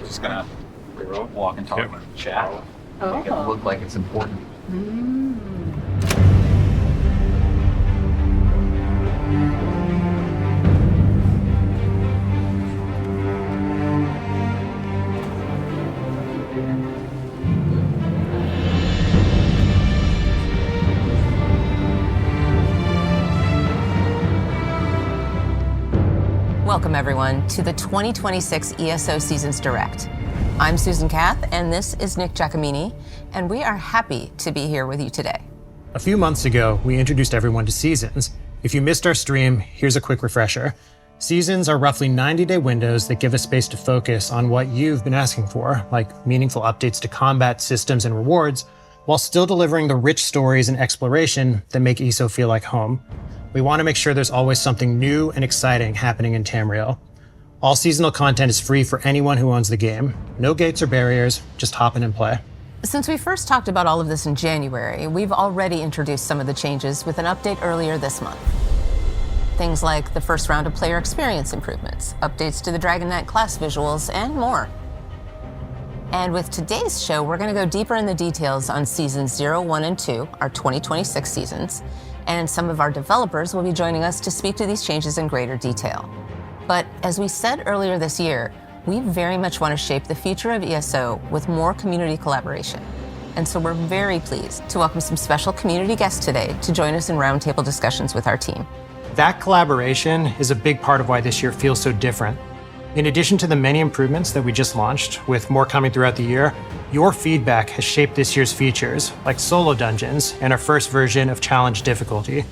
Just gonna walk and talk about the chat. Make it look like it's important. Welcome, everyone, to the 2026 ESO Seasons Direct. I'm Susan Kath, and this is Nick Giacomini, and we are happy to be here with you today. A few months ago, we introduced everyone to Seasons. If you missed our stream, here's a quick refresher. Seasons are roughly 90-day windows that give us space to focus on what you've been asking for, like meaningful updates to combat, systems, and rewards, while still delivering the rich stories and exploration that make ESO feel like home. We want to make sure there's always something new and exciting happening in Tamriel. All seasonal content is free for anyone who owns the game. No gates or barriers, just hop in and play. Since we first talked about all of this in January, we've already introduced some of the changes with an update earlier this month. Things like the first round of player experience improvements, updates to the Dragon Knight class visuals, and more. And with today's show, we're going to go deeper in the details on Seasons 0, 1, and 2, our 2026 seasons, and some of our developers will be joining us to speak to these changes in greater detail. But as we said earlier this year, we very much want to shape the future of ESO with more community collaboration. And so we're very pleased to welcome some special community guests today to join us in roundtable discussions with our team. That collaboration is a big part of why this year feels so different. In addition to the many improvements that we just launched, with more coming throughout the year, your feedback has shaped this year's features, like solo dungeons and our first version of challenge difficulty.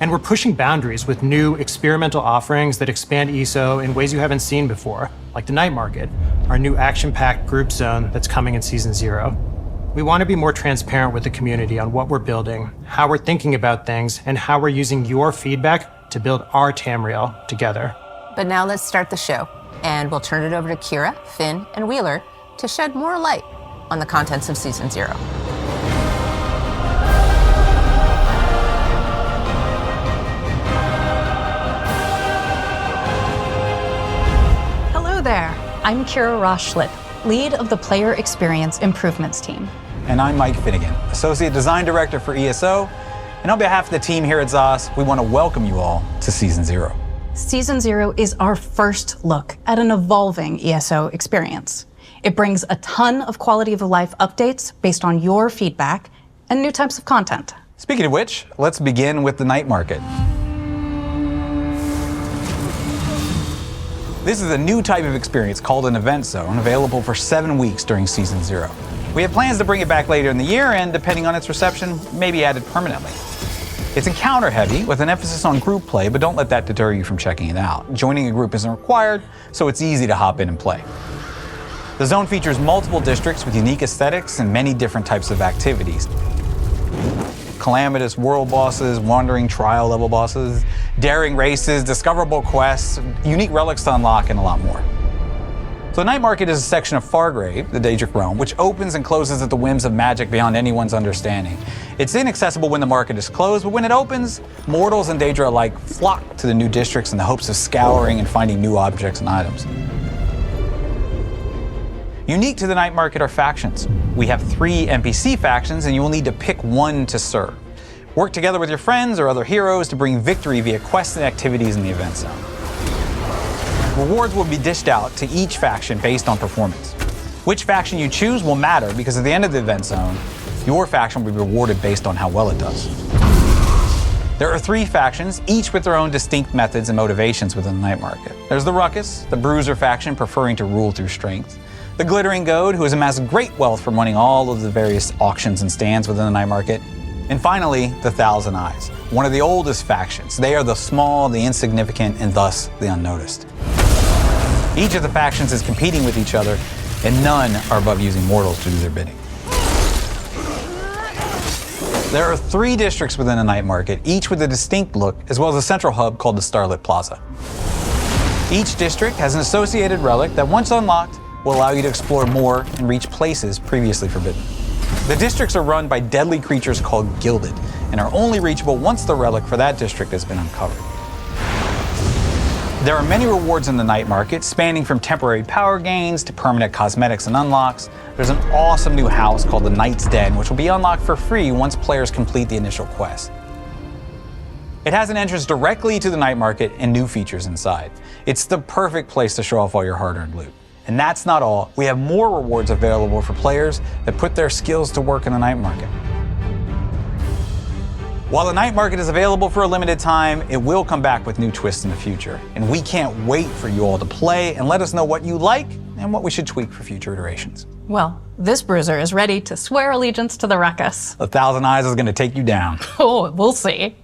And we're pushing boundaries with new experimental offerings that expand ESO in ways you haven't seen before, like the Night Market, our new action-packed group zone that's coming in Season 0. We want to be more transparent with the community on what we're building, how we're thinking about things, and how we're using your feedback to build our Tamriel together. But now let's start the show, and we'll turn it over to Kira, Finn, and Wheeler to shed more light on the contents of Season 0. Hello there. I'm Kira Roschlitt, lead of the Player Experience Improvements team. And I'm Mike Finnegan, Associate Design Director for ESO. And on behalf of the team here at ZOS, we want to welcome you all to Season 0. Season 0 is our first look at an evolving ESO experience. It brings a ton of quality of life updates based on your feedback and new types of content. Speaking of which, let's begin with the Night Market. This is a new type of experience called an event zone, available for 7 weeks during Season 0. We have plans to bring it back later in the year and, depending on its reception, maybe add it permanently. It's encounter heavy with an emphasis on group play, but don't let that deter you from checking it out. Joining a group isn't required, so it's easy to hop in and play. The zone features multiple districts with unique aesthetics and many different types of activities. Calamitous world bosses, wandering trial level bosses, daring races, discoverable quests, unique relics to unlock, and a lot more. So the Night Market is a section of Fargrave, the Daedric realm, which opens and closes at the whims of magic beyond anyone's understanding. It's inaccessible when the market is closed, but when it opens, mortals and Daedra alike flock to the new districts in the hopes of scouring and finding new objects and items. Unique to the Night Market are factions. We have 3 NPC factions, and you will need to pick one to serve. Work together with your friends or other heroes to bring victory via quests and activities in the event zone. Rewards will be dished out to each faction based on performance. Which faction you choose will matter because at the end of the event zone, your faction will be rewarded based on how well it does. There are 3 factions, each with their own distinct methods and motivations within the Night Market. There's the Ruckus, the Bruiser faction preferring to rule through strength. The Glittering Goad, who has amassed great wealth from running all of the various auctions and stands within the Night Market. And finally, the Thousand Eyes, one of the oldest factions. They are the small, the insignificant, and thus the unnoticed. Each of the factions is competing with each other, and none are above using mortals to do their bidding. There are 3 districts within the Night Market, each with a distinct look, as well as a central hub called the Starlit Plaza. Each district has an associated relic that, once unlocked, will allow you to explore more and reach places previously forbidden. The districts are run by deadly creatures called Gilded, and are only reachable once the relic for that district has been uncovered. There are many rewards in the night market, spanning from temporary power gains to permanent cosmetics and unlocks. There's an awesome new house called the Knight's Den, which will be unlocked for free once players complete the initial quest. It has an entrance directly to the night market and new features inside. It's the perfect place to show off all your hard-earned loot. And that's not all. We have more rewards available for players that put their skills to work in the night market. While the night market is available for a limited time, it will come back with new twists in the future. And we can't wait for you all to play and let us know what you like and what we should tweak for future iterations. Well, this bruiser is ready to swear allegiance to the ruckus. 1,000 Eyes is going to take you down. Oh, we'll see.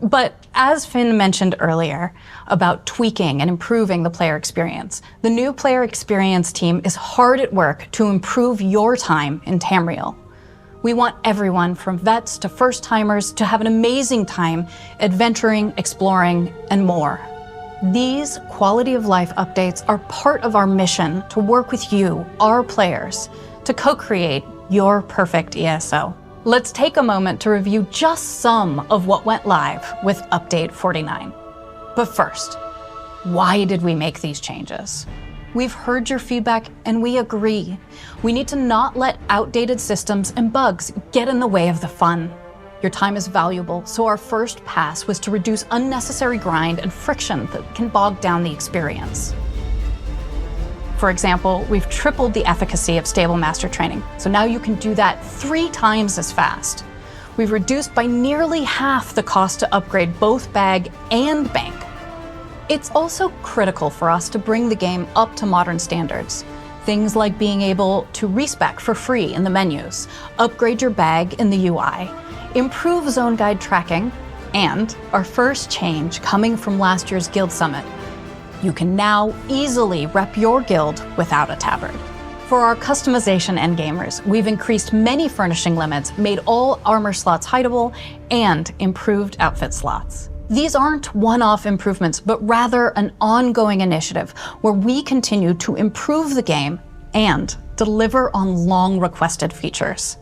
But as Finn mentioned earlier about tweaking and improving the player experience, the new player experience team is hard at work to improve your time in Tamriel. We want everyone from vets to first-timers to have an amazing time adventuring, exploring, and more. These quality of life updates are part of our mission to work with you, our players, to co-create your perfect ESO. Let's take a moment to review just some of what went live with Update 49. But first, why did we make these changes? We've heard your feedback and we agree. We need to not let outdated systems and bugs get in the way of the fun. Your time is valuable, so our first pass was to reduce unnecessary grind and friction that can bog down the experience. For example, we've tripled the efficacy of stable master training, so now you can do that 3 times as fast. We've reduced by nearly half the cost to upgrade both bag and bank. It's also critical for us to bring the game up to modern standards. Things like being able to respec for free in the menus, upgrade your bag in the UI, improve zone guide tracking, and our first change coming from last year's Guild Summit. You can now easily rep your guild without a tabard. For our customization endgamers, we've increased many furnishing limits, made all armor slots hideable, and improved outfit slots. These aren't one-off improvements, but rather an ongoing initiative where we continue to improve the game and deliver on long-requested features.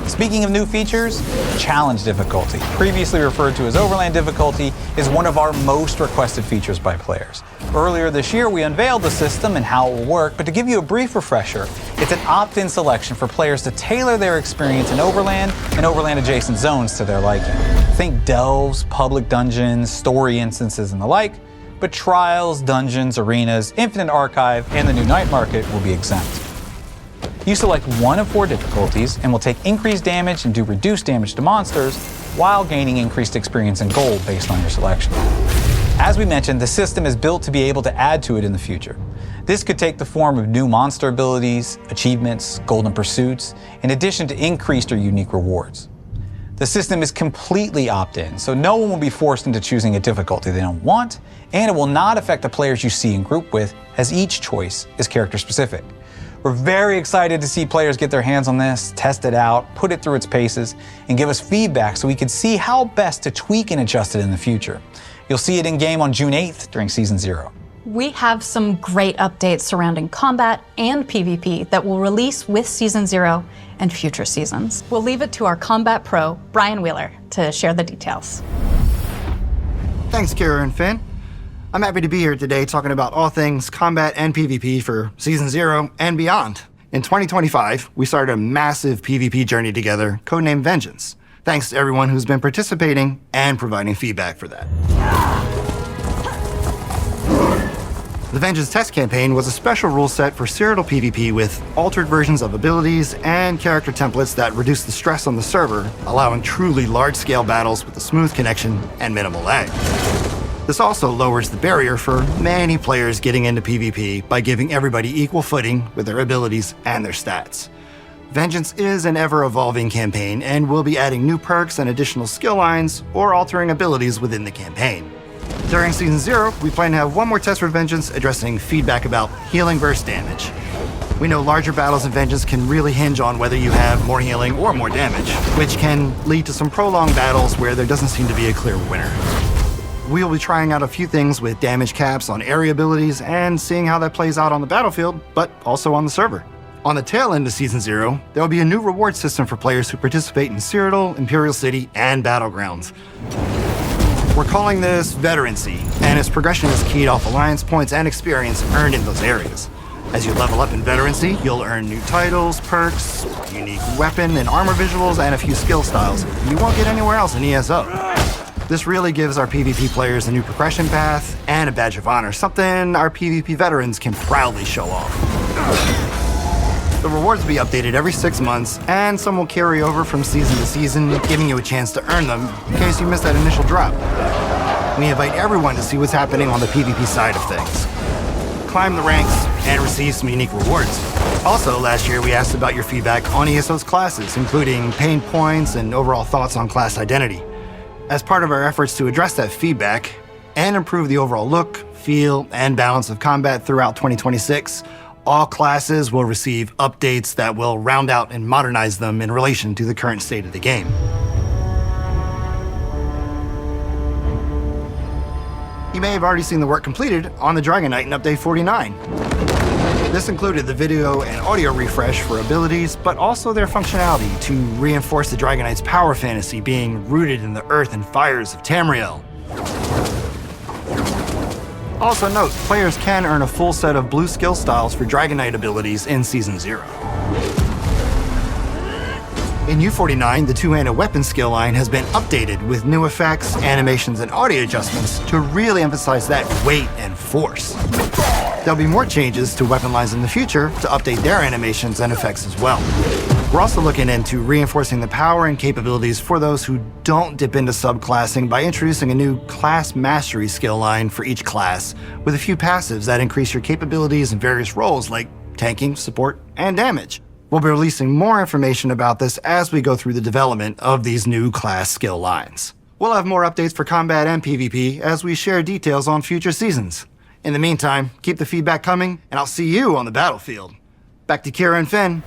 Speaking of new features, challenge difficulty, previously referred to as overland difficulty, is one of our most requested features by players. Earlier this year, we unveiled the system and how it will work, but to give you a brief refresher, it's an opt-in selection for players to tailor their experience in overland and overland-adjacent zones to their liking. Think delves, public dungeons, story instances, and the like, but trials, dungeons, arenas, infinite archive, and the new night market will be exempt. You select one of 4 difficulties and will take increased damage and do reduced damage to monsters while gaining increased experience and gold based on your selection. As we mentioned, the system is built to be able to add to it in the future. This could take the form of new monster abilities, achievements, golden pursuits, in addition to increased or unique rewards. The system is completely opt-in, so no one will be forced into choosing a difficulty they don't want, and it will not affect the players you see and group with, as each choice is character specific. We're very excited to see players get their hands on this, test it out, put it through its paces, and give us feedback so we can see how best to tweak and adjust it in the future. You'll see it in game on June 8th during Season 0. We have some great updates surrounding combat and PvP that will release with Season 0 and future seasons. We'll leave it to our combat pro, Brian Wheeler, to share the details. Thanks, Kira and Finn. I'm happy to be here today talking about all things combat and PvP for Season 0 and beyond. In 2025, we started a massive PvP journey together, codenamed Vengeance. Thanks to everyone who's been participating and providing feedback for that. The Vengeance test campaign was a special rule set for serial PvP with altered versions of abilities and character templates that reduce the stress on the server, allowing truly large-scale battles with a smooth connection and minimal lag. This also lowers the barrier for many players getting into PvP by giving everybody equal footing with their abilities and their stats. Vengeance is an ever-evolving campaign and will be adding new perks and additional skill lines or altering abilities within the campaign. During Season 0, we plan to have one more test for Vengeance addressing feedback about healing versus damage. We know larger battles in Vengeance can really hinge on whether you have more healing or more damage, which can lead to some prolonged battles where there doesn't seem to be a clear winner. We'll be trying out a few things with damage caps on area abilities and seeing how that plays out on the battlefield, but also on the server. On the tail end of Season 0, there will be a new reward system for players who participate in Cyrodiil, Imperial City, and Battlegrounds. We're calling this Veterancy, and its progression is keyed off alliance points and experience earned in those areas. As you level up in Veterancy, you'll earn new titles, perks, unique weapon and armor visuals, and a few skill styles you won't get anywhere else in ESO. This really gives our PvP players a new progression path and a badge of honor, something our PvP veterans can proudly show off. The rewards will be updated every 6 months, and some will carry over from season to season, giving you a chance to earn them in case you missed that initial drop. We invite everyone to see what's happening on the PvP side of things. Climb the ranks and receive some unique rewards. Also, last year we asked about your feedback on ESO's classes, including pain points and overall thoughts on class identity. As part of our efforts to address that feedback and improve the overall look, feel, and balance of combat throughout 2026, all classes will receive updates that will round out and modernize them in relation to the current state of the game. You may have already seen the work completed on the Dragon Knight in Update 49. This included the video and audio refresh for abilities, but also their functionality to reinforce the Dragon Knight's power fantasy being rooted in the earth and fires of Tamriel. Also note, players can earn a full set of blue skill styles for Dragon Knight abilities in Season 0. In U49, the two-handed weapon skill line has been updated with new effects, animations, and audio adjustments to really emphasize that weight and force. There'll be more changes to weapon lines in the future to update their animations and effects as well. We're also looking into reinforcing the power and capabilities for those who don't dip into subclassing by introducing a new class mastery skill line for each class, with a few passives that increase your capabilities in various roles like tanking, support, and damage. We'll be releasing more information about this as we go through the development of these new class skill lines. We'll have more updates for combat and PvP as we share details on future seasons. In the meantime, keep the feedback coming, and I'll see you on the battlefield. Back to Kira and Finn.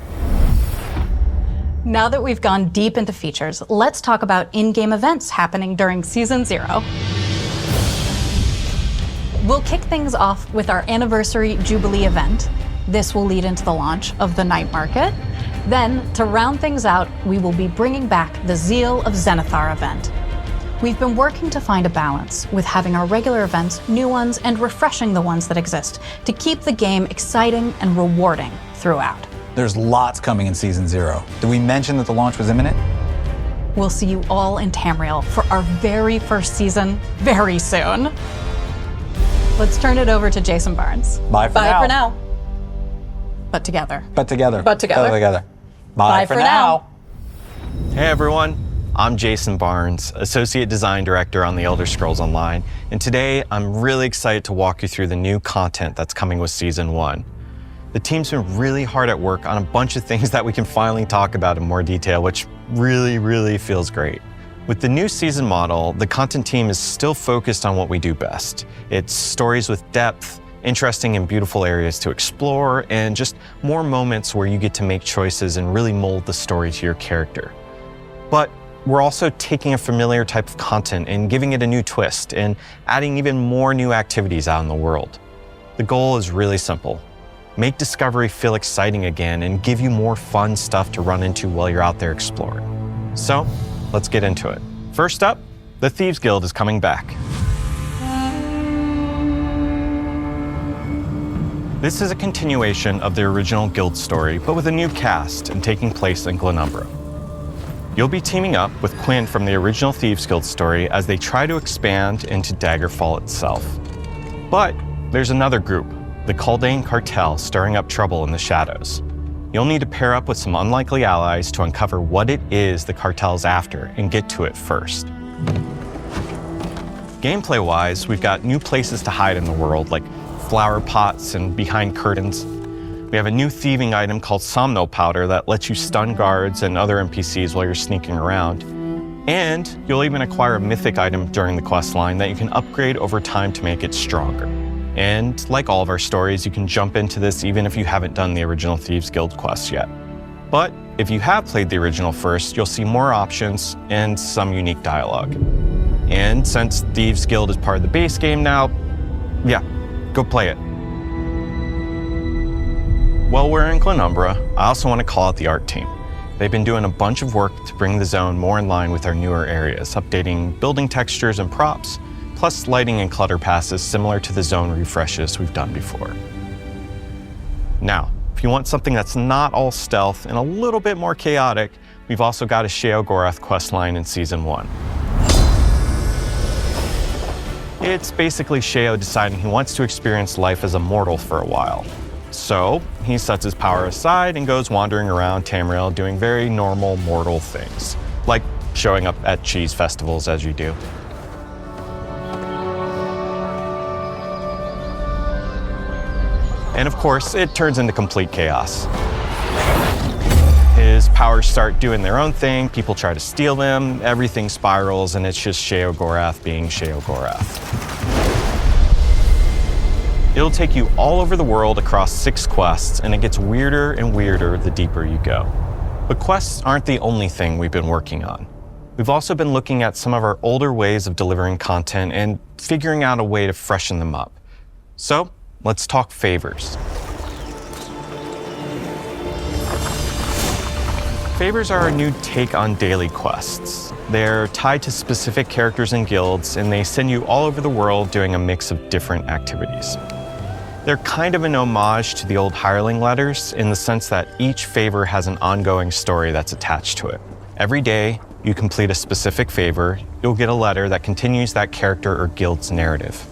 Now that we've gone deep into features, let's talk about in-game events happening during Season 0. We'll kick things off with our Anniversary Jubilee event. This will lead into the launch of the night market. Then, to round things out, we will be bringing back the Zeal of Zenithar event. We've been working to find a balance with having our regular events, new ones, and refreshing the ones that exist to keep the game exciting and rewarding throughout. There's lots coming in Season 0. Did we mention that the launch was imminent? We'll see you all in Tamriel for our very first season very soon. Let's turn it over to Jason Barnes. Bye for now. But together. But together. But together. But together. Bye for now. Hey everyone, I'm Jason Barnes, Associate Design Director on the Elder Scrolls Online, and today I'm really excited to walk you through the new content that's coming with Season 1. The team's been really hard at work on a bunch of things that we can finally talk about in more detail, which really feels great. With the new season model, the content team is still focused on what we do best. It's stories with depth, interesting and beautiful areas to explore, and just more moments where you get to make choices and really mold the story to your character. But we're also taking a familiar type of content and giving it a new twist and adding even more new activities out in the world. The goal is really simple. Make Discovery feel exciting again and give you more fun stuff to run into while you're out there exploring. So, let's get into it. First up, the Thieves Guild is coming back. This is a continuation of the original guild story, but with a new cast and taking place in Glenumbra. You'll be teaming up with Quinn from the original Thieves Guild story as they try to expand into Daggerfall itself. But there's another group, the Kaldane Cartel, stirring up trouble in the shadows. You'll need to pair up with some unlikely allies to uncover what it is the cartel's after and get to it first. Gameplay-wise, we've got new places to hide in the world, like flower pots and behind curtains. We have a new thieving item called Somno Powder that lets you stun guards and other NPCs while you're sneaking around. And you'll even acquire a mythic item during the quest line that you can upgrade over time to make it stronger. And like all of our stories, you can jump into this even if you haven't done the original Thieves Guild quests yet. But if you have played the original first, you'll see more options and some unique dialogue. And since Thieves Guild is part of the base game now, yeah, go play it. While we're in Glenumbra, I also want to call out the art team. They've been doing a bunch of work to bring the zone more in line with our newer areas, updating building textures and props, plus lighting and clutter passes similar to the zone refreshes we've done before. Now, if you want something that's not all stealth and a little bit more chaotic, we've also got a Sheogorath questline in Season 1. It's basically Sheo deciding he wants to experience life as a mortal for a while. So he sets his power aside and goes wandering around Tamriel doing very normal mortal things, like showing up at cheese festivals as you do. And of course, it turns into complete chaos. His powers start doing their own thing, people try to steal them, everything spirals, and it's just Sheogorath being Sheogorath. It'll take you all over the world across 6 quests, and it gets weirder and weirder the deeper you go. But quests aren't the only thing we've been working on. We've also been looking at some of our older ways of delivering content and figuring out a way to freshen them up. So, let's talk favors. Favors are a new take on daily quests. They're tied to specific characters and guilds, and they send you all over the world doing a mix of different activities. They're kind of an homage to the old hireling letters in the sense that each favor has an ongoing story that's attached to it. Every day, you complete a specific favor, you'll get a letter that continues that character or guild's narrative.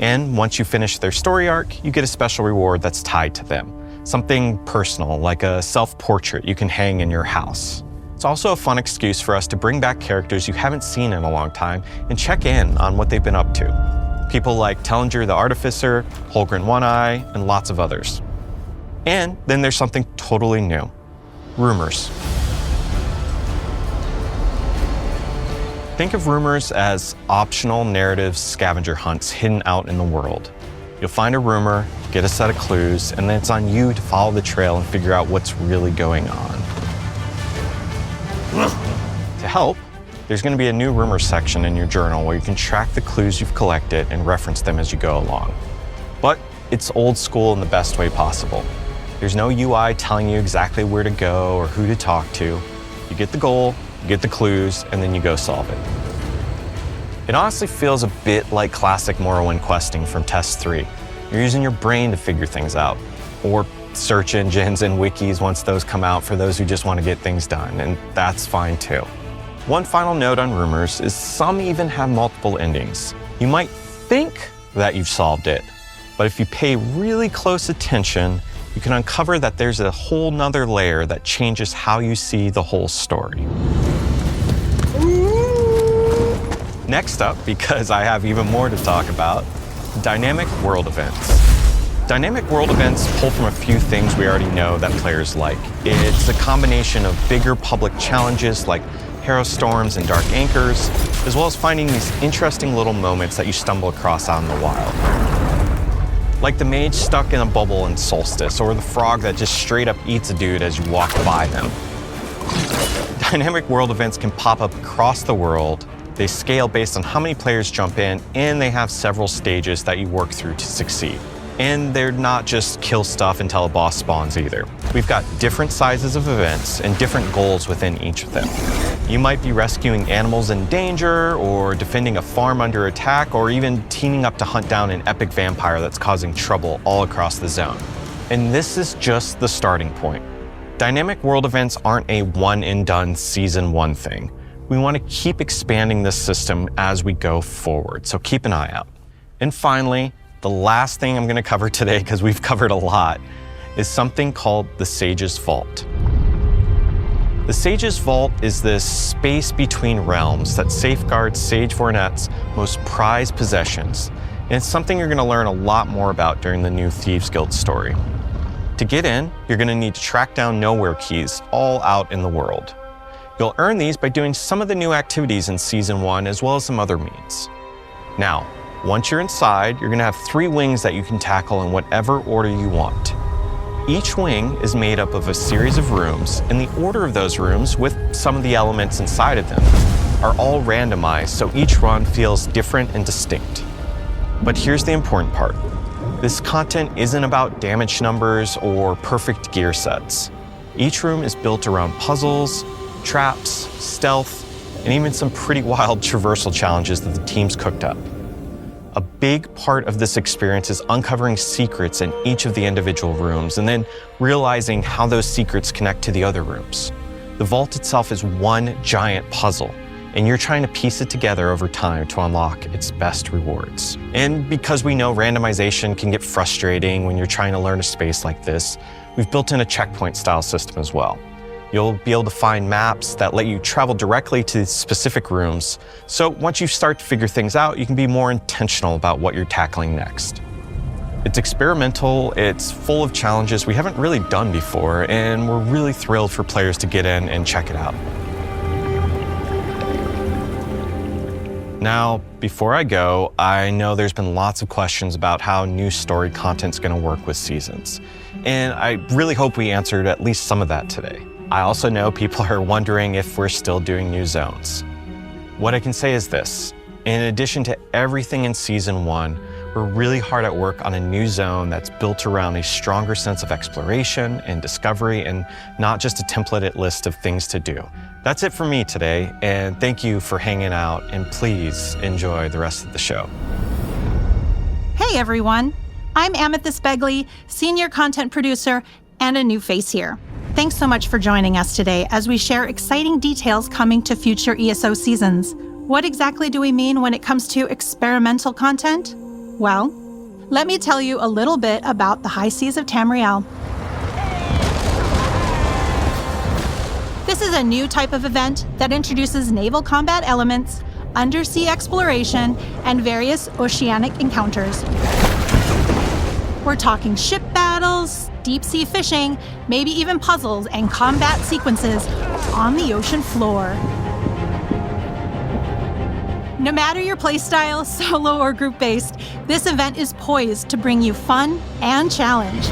And once you finish their story arc, you get a special reward that's tied to them. Something personal, like a self-portrait you can hang in your house. It's also a fun excuse for us to bring back characters you haven't seen in a long time and check in on what they've been up to. People like Tellinger the Artificer, Holgren One-Eye, and lots of others. And then there's something totally new. Rumors. Think of rumors as optional narrative scavenger hunts hidden out in the world. You'll find a rumor, get a set of clues, and then it's on you to follow the trail and figure out what's really going on. To help, there's going to be a new rumor section in your journal where you can track the clues you've collected and reference them as you go along. But it's old school in the best way possible. There's no UI telling you exactly where to go or who to talk to. You get the goal, you get the clues, and then you go solve it. It honestly feels a bit like classic Morrowind questing from Test 3. You're using your brain to figure things out, or search engines and wikis once those come out for those who just want to get things done, and that's fine too. One final note on rumors is some even have multiple endings. You might think that you've solved it, but if you pay really close attention, you can uncover that there's a whole nother layer that changes how you see the whole story. Next up, because I have even more to talk about, dynamic world events. Dynamic world events pull from a few things we already know that players like. It's a combination of bigger public challenges like Hero Storms and Dark Anchors, as well as finding these interesting little moments that you stumble across out in the wild. Like the mage stuck in a bubble in Solstice, or the frog that just straight up eats a dude as you walk by them. Dynamic world events can pop up across the world. They scale based on how many players jump in, and they have several stages that you work through to succeed. And they're not just kill stuff until a boss spawns either. We've got different sizes of events and different goals within each of them. You might be rescuing animals in danger, or defending a farm under attack, or even teaming up to hunt down an epic vampire that's causing trouble all across the zone. And this is just the starting point. Dynamic world events aren't a one-and-done Season 1 thing. We want to keep expanding this system as we go forward, so keep an eye out. And finally, the last thing I'm going to cover today, because we've covered a lot, is something called the Sage's Vault. The Sage's Vault is this space between realms that safeguards Sage Vornet's most prized possessions, and it's something you're going to learn a lot more about during the new Thieves Guild story. To get in, you're going to need to track down nowhere keys all out in the world. You'll earn these by doing some of the new activities in Season 1, as well as some other means. Now, once you're inside, you're going to have 3 wings that you can tackle in whatever order you want. Each wing is made up of a series of rooms, and the order of those rooms, with some of the elements inside of them, are all randomized, so each run feels different and distinct. But here's the important part. This content isn't about damage numbers or perfect gear sets. Each room is built around puzzles, traps, stealth, and even some pretty wild traversal challenges that the team's cooked up. A big part of this experience is uncovering secrets in each of the individual rooms and then realizing how those secrets connect to the other rooms. The vault itself is one giant puzzle, and you're trying to piece it together over time to unlock its best rewards. And because we know randomization can get frustrating when you're trying to learn a space like this, we've built in a checkpoint style system as well. You'll be able to find maps that let you travel directly to specific rooms. So once you start to figure things out, you can be more intentional about what you're tackling next. It's experimental, it's full of challenges we haven't really done before, and we're really thrilled for players to get in and check it out. Now, before I go, I know there's been lots of questions about how new story content's gonna work with seasons. And I really hope we answered at least some of that today. I also know people are wondering if we're still doing new zones. What I can say is this: in addition to everything in Season 1, we're really hard at work on a new zone that's built around a stronger sense of exploration and discovery, and not just a templated list of things to do. That's it for me today, and thank you for hanging out, and please enjoy the rest of the show. Hey everyone, I'm Amethyst Begley, Senior Content Producer, and a new face here. Thanks so much for joining us today as we share exciting details coming to future ESO seasons. What exactly do we mean when it comes to experimental content? Well, let me tell you a little bit about the High Seas of Tamriel. This is a new type of event that introduces naval combat elements, undersea exploration, and various oceanic encounters. We're talking ship battles, deep-sea fishing, maybe even puzzles and combat sequences on the ocean floor. No matter your playstyle, solo or group-based, this event is poised to bring you fun and challenge.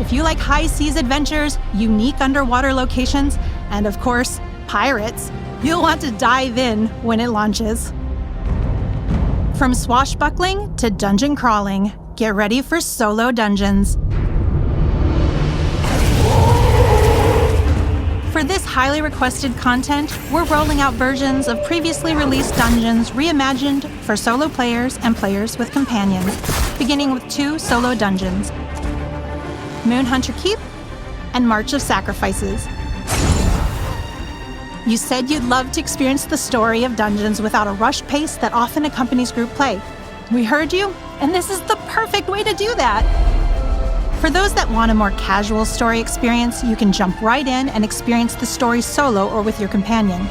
If you like high seas adventures, unique underwater locations, and of course, pirates, you'll want to dive in when it launches. From swashbuckling to dungeon crawling, get ready for solo dungeons. For this highly requested content, we're rolling out versions of previously released dungeons reimagined for solo players and players with companions, beginning with 2 solo dungeons: Moonhunter Keep and March of Sacrifices. You said you'd love to experience the story of dungeons without a rush pace that often accompanies group play. We heard you, and this is the perfect way to do that. For those that want a more casual story experience, you can jump right in and experience the story solo or with your companion.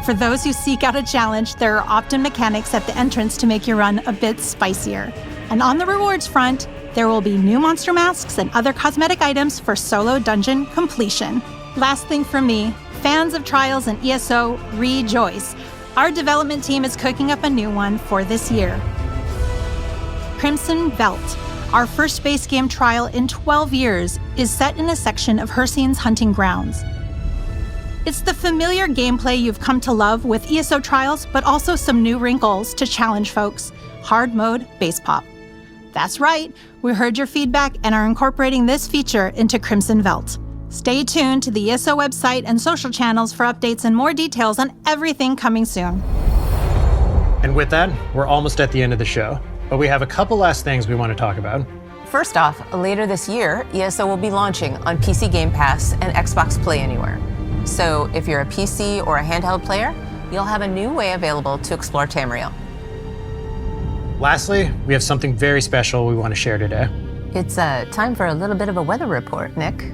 For those who seek out a challenge, there are often mechanics at the entrance to make your run a bit spicier. And on the rewards front, there will be new monster masks and other cosmetic items for solo dungeon completion. Last thing from me, fans of Trials and ESO, rejoice. Our development team is cooking up a new one for this year. Crimson Veldt, our first base game trial in 12 years, is set in a section of Hircine's hunting grounds. It's the familiar gameplay you've come to love with ESO Trials, but also some new wrinkles to challenge folks. Hard mode base pop. That's right, we heard your feedback and are incorporating this feature into Crimson Veldt. Stay tuned to the ESO website and social channels for updates and more details on everything coming soon. And with that, we're almost at the end of the show, but we have a couple last things we want to talk about. First off, later this year, ESO will be launching on PC Game Pass and Xbox Play Anywhere. So if you're a PC or a handheld player, you'll have a new way available to explore Tamriel. Lastly, we have something very special we want to share today. It's time for a little bit of a weather report, Nick.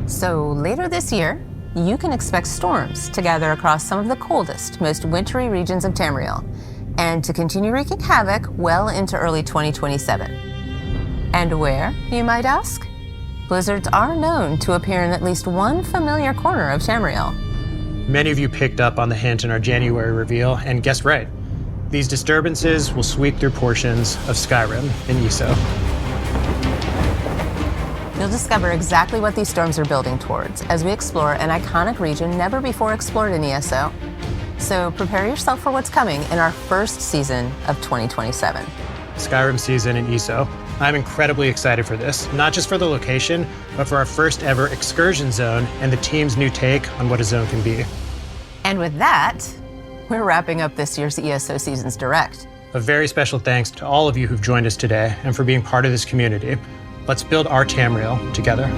So later this year, you can expect storms to gather across some of the coldest, most wintry regions of Tamriel, and to continue wreaking havoc well into early 2027. And where, you might ask? Blizzards are known to appear in at least one familiar corner of Tamriel. Many of you picked up on the hint in our January reveal and guessed right. These disturbances will sweep through portions of Skyrim and ESO. You'll discover exactly what these storms are building towards as we explore an iconic region never before explored in ESO. So prepare yourself for what's coming in our first season of 2027. Skyrim season in ESO. I'm incredibly excited for this, not just for the location, but for our first ever excursion zone and the team's new take on what a zone can be. And with that, we're wrapping up this year's ESO Seasons Direct. A very special thanks to all of you who've joined us today and for being part of this community. Let's build our Tamriel together.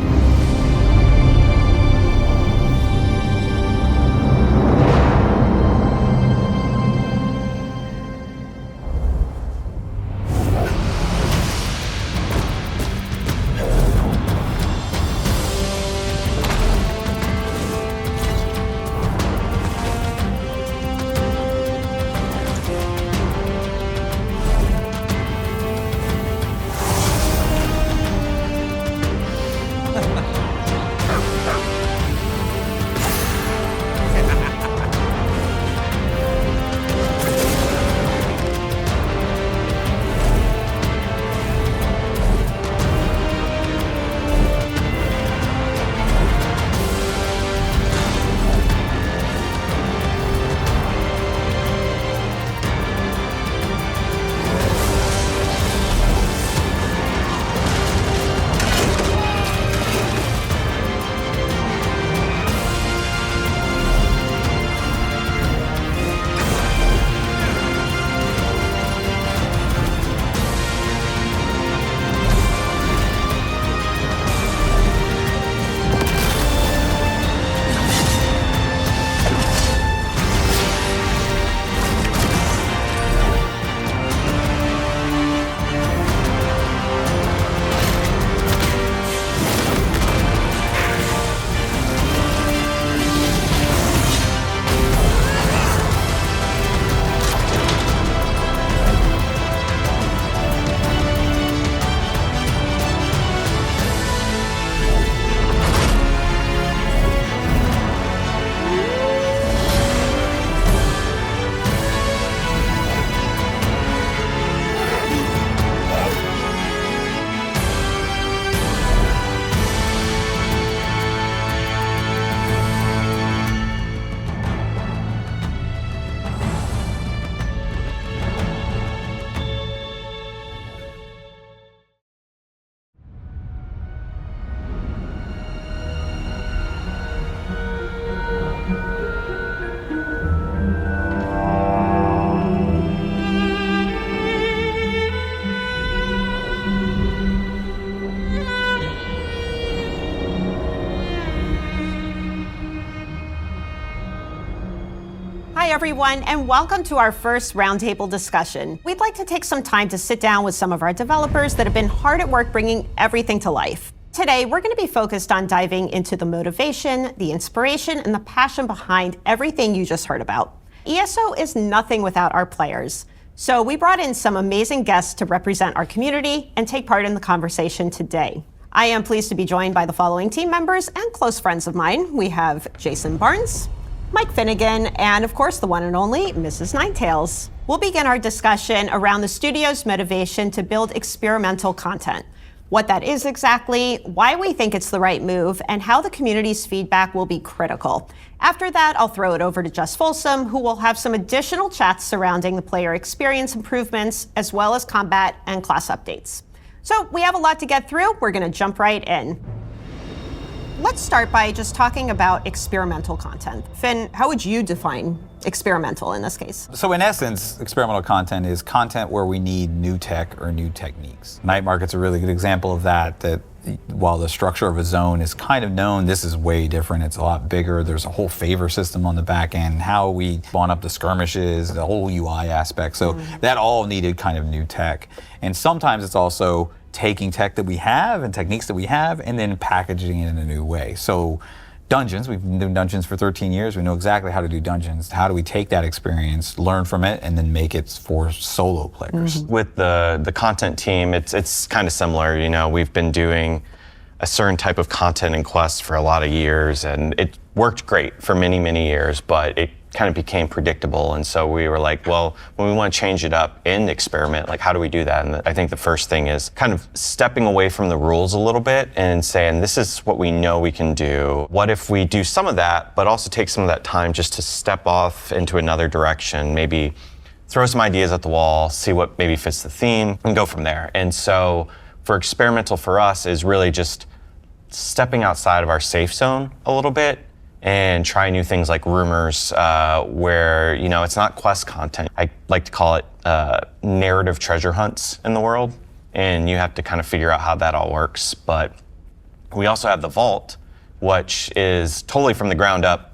Hi everyone, and welcome to our first roundtable discussion. We'd like to take some time to sit down with some of our developers that have been hard at work bringing everything to life. Today, we're going to be focused on diving into the motivation, the inspiration, and the passion behind everything you just heard about. ESO is nothing without our players. So we brought in some amazing guests to represent our community and take part in the conversation today. I am pleased to be joined by the following team members and close friends of mine. We have Jason Barnes, Mike Finnegan, and of course the one and only Mrs. Ninetails. We'll begin our discussion around the studio's motivation to build experimental content, what that is exactly, why we think it's the right move, and how the community's feedback will be critical. After that, I'll throw it over to Just Folsom, who will have some additional chats surrounding the player experience improvements, as well as combat and class updates. So we have a lot to get through. We're going to jump right in. Let's start by just talking about experimental content. Finn, how would you define experimental in this case? So in essence, experimental content is content where we need new tech or new techniques. Night Market's a really good example of that while the structure of a zone is kind of known, this is way different. It's a lot bigger. There's a whole favor system on the back end, how we spawn up the skirmishes, the whole UI aspect. So that all needed kind of new tech. And sometimes it's also taking tech that we have and techniques that we have and then packaging it in a new way. So dungeons, we've been doing dungeons for 13 years. We know exactly how to do dungeons. How do we take that experience, learn from it, and then make it for solo players? With the content team, it's kind of similar. You know, we've been doing a certain type of content and quests for a lot of years, and it worked great for many, many years, but it kind of became predictable. And so we were like, well, when we want to change it up and experiment, like how do we do that? And I think the first thing is kind of stepping away from the rules a little bit and saying, this is what we know we can do. What if we do some of that, but also take some of that time just to step off into another direction, maybe throw some ideas at the wall, see what maybe fits the theme, and go from there. And so for experimental for us is really just stepping outside of our safe zone a little bit and try new things like rumors, where, you know, it's not quest content. I like to call it narrative treasure hunts in the world, and you have to kind of figure out how that all works. But we also have the vault, which is totally from the ground up.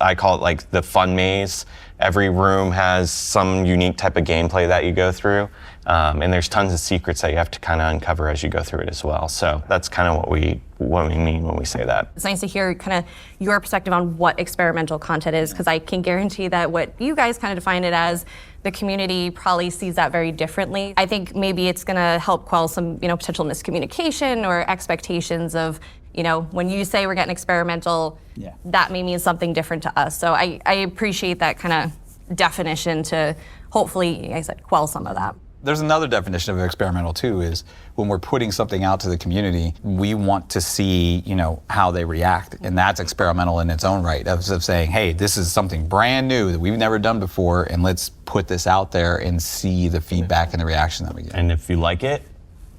I call it like the fun maze. Every room has some unique type of gameplay that you go through, and there's tons of secrets that you have to kind of uncover as you go through it as well. So that's kind of what we mean when we say that. It's nice to hear kind of your perspective on what experimental content is, because I can guarantee that what you guys kind of define it as, the community probably sees that very differently. I think maybe it's going to help quell some, you know, potential miscommunication or expectations of, you know, when you say we're getting experimental, that may mean something different to us. So I appreciate that kind of definition to hopefully, like I said, quell some of that. There's another definition of experimental too, is when we're putting something out to the community, we want to see, you know, how they react. And that's experimental in its own right, of saying, hey, this is something brand new that we've never done before, and let's put this out there and see the feedback and the reaction that we get. And if you like it,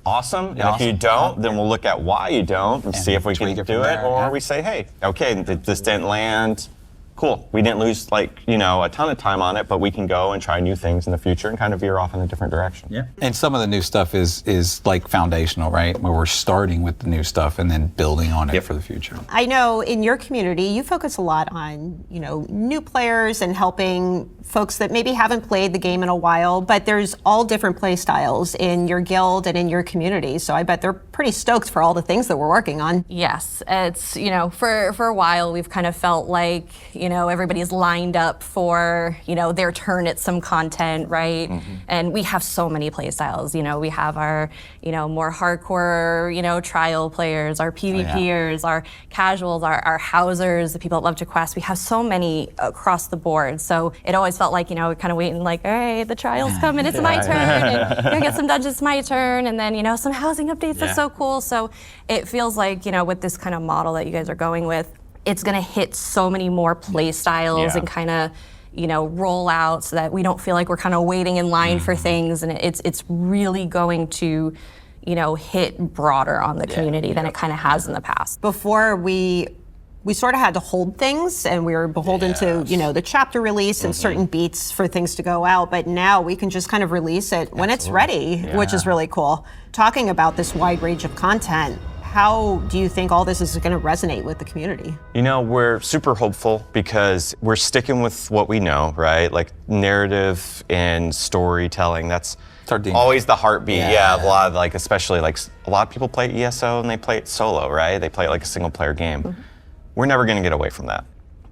awesome. And if you don't, then we'll look at why you don't and see if we can do it, or we say, hey, okay, this didn't land. Cool. We didn't lose, like, you know, a ton of time on it, but we can go and try new things in the future and kind of veer off in a different direction. Yeah. And some of the new stuff is like foundational, right? Where we're starting with the new stuff and then building on it for the future. I know in your community, you focus a lot on, you know, new players and helping folks that maybe haven't played the game in a while, but there's all different play styles in your guild and in your community. So I bet they're pretty stoked for all the things that we're working on. Yes, it's, you know, for a while we've kind of felt like, you know, everybody's lined up for, you know, their turn at some content, right? And we have so many play styles. You know, we have our, you know, more hardcore, you know, trial players, our PvPers, our casuals, our housers, the people that love to quest. We have so many across the board. So it always felt like, you know, kind of waiting like, all right, the trial's coming, it's my turn, and gonna get some dungeons, it's my turn, and then, you know, some housing updates, that's so cool. So it feels like, you know, with this kind of model that you guys are going with, it's gonna hit so many more play styles and kind of, you know, roll out so that we don't feel like we're kind of waiting in line for things, and it's really going to, you know, hit broader on the community than it kind of has in the past. Before we sort of had to hold things, and we were beholden to, you know, the chapter release and certain beats for things to go out, but now we can just kind of release it when it's ready, which is really cool. Talking about this wide range of content, how do you think all this is going to resonate with the community? You know, we're super hopeful because we're sticking with what we know, right? Like narrative and storytelling, that's always the heartbeat, of a lot of, like, especially like a lot of people play ESO and they play it solo, right? They play it like a single player game. We're never going to get away from that.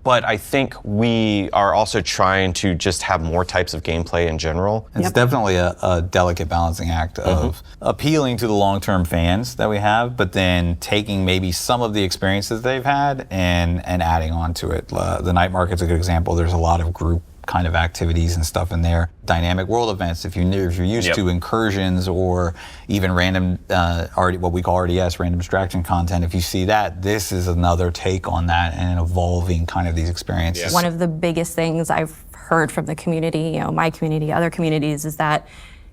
But I think we are also trying to just have more types of gameplay in general. It's definitely a delicate balancing act of appealing to the long-term fans that we have, but then taking maybe some of the experiences they've had and adding on to it. The night market's a good example. There's a lot of group kind of activities and stuff in there. Dynamic world events, if you're used to incursions or even random, what we call RDS, random distraction content, if you see that, this is another take on that and evolving kind of these experiences. One of the biggest things I've heard from the community, you know, my community, other communities, is that,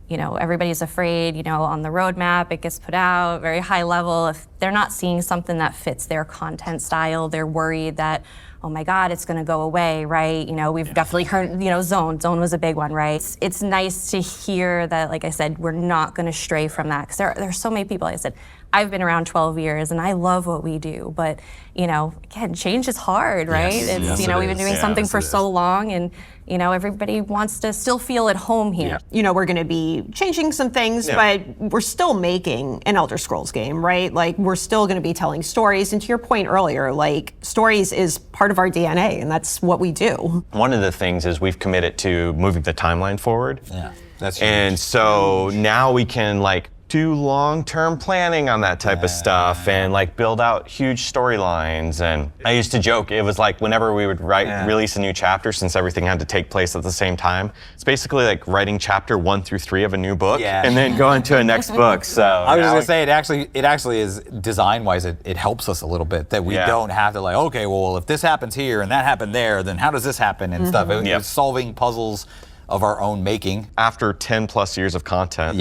you know, everybody's afraid, you know, on the roadmap, it gets put out, very high level. If they're not seeing something that fits their content style, they're worried that, oh my God, it's gonna go away, right? You know, we've definitely heard, you know, Zone was a big one, right? It's nice to hear that, like I said, we're not gonna stray from that, because there's so many people. Like I said, I've been around 12 years and I love what we do, but, you know, again, change is hard, right? You know, we've been doing something for so long, and, you know, everybody wants to still feel at home here. You know, we're gonna be changing some things, but we're still making an Elder Scrolls game, right? Like, we're still gonna be telling stories, and to your point earlier, like, stories is part of our DNA, and that's what we do. One of the things is we've committed to moving the timeline forward. That's huge. And so now we can, like, do long-term planning on that type of stuff and like build out huge storylines. And I used to joke, it was like whenever we would release a new chapter, since everything had to take place at the same time, it's basically like writing chapter 1 through 3 of a new book and then going to a next book. So I was just gonna say, it actually is design-wise, it helps us a little bit that we don't have to like, okay, well, if this happens here and that happened there, then how does this happen and stuff. It's solving puzzles of our own making. After 10 plus years of content,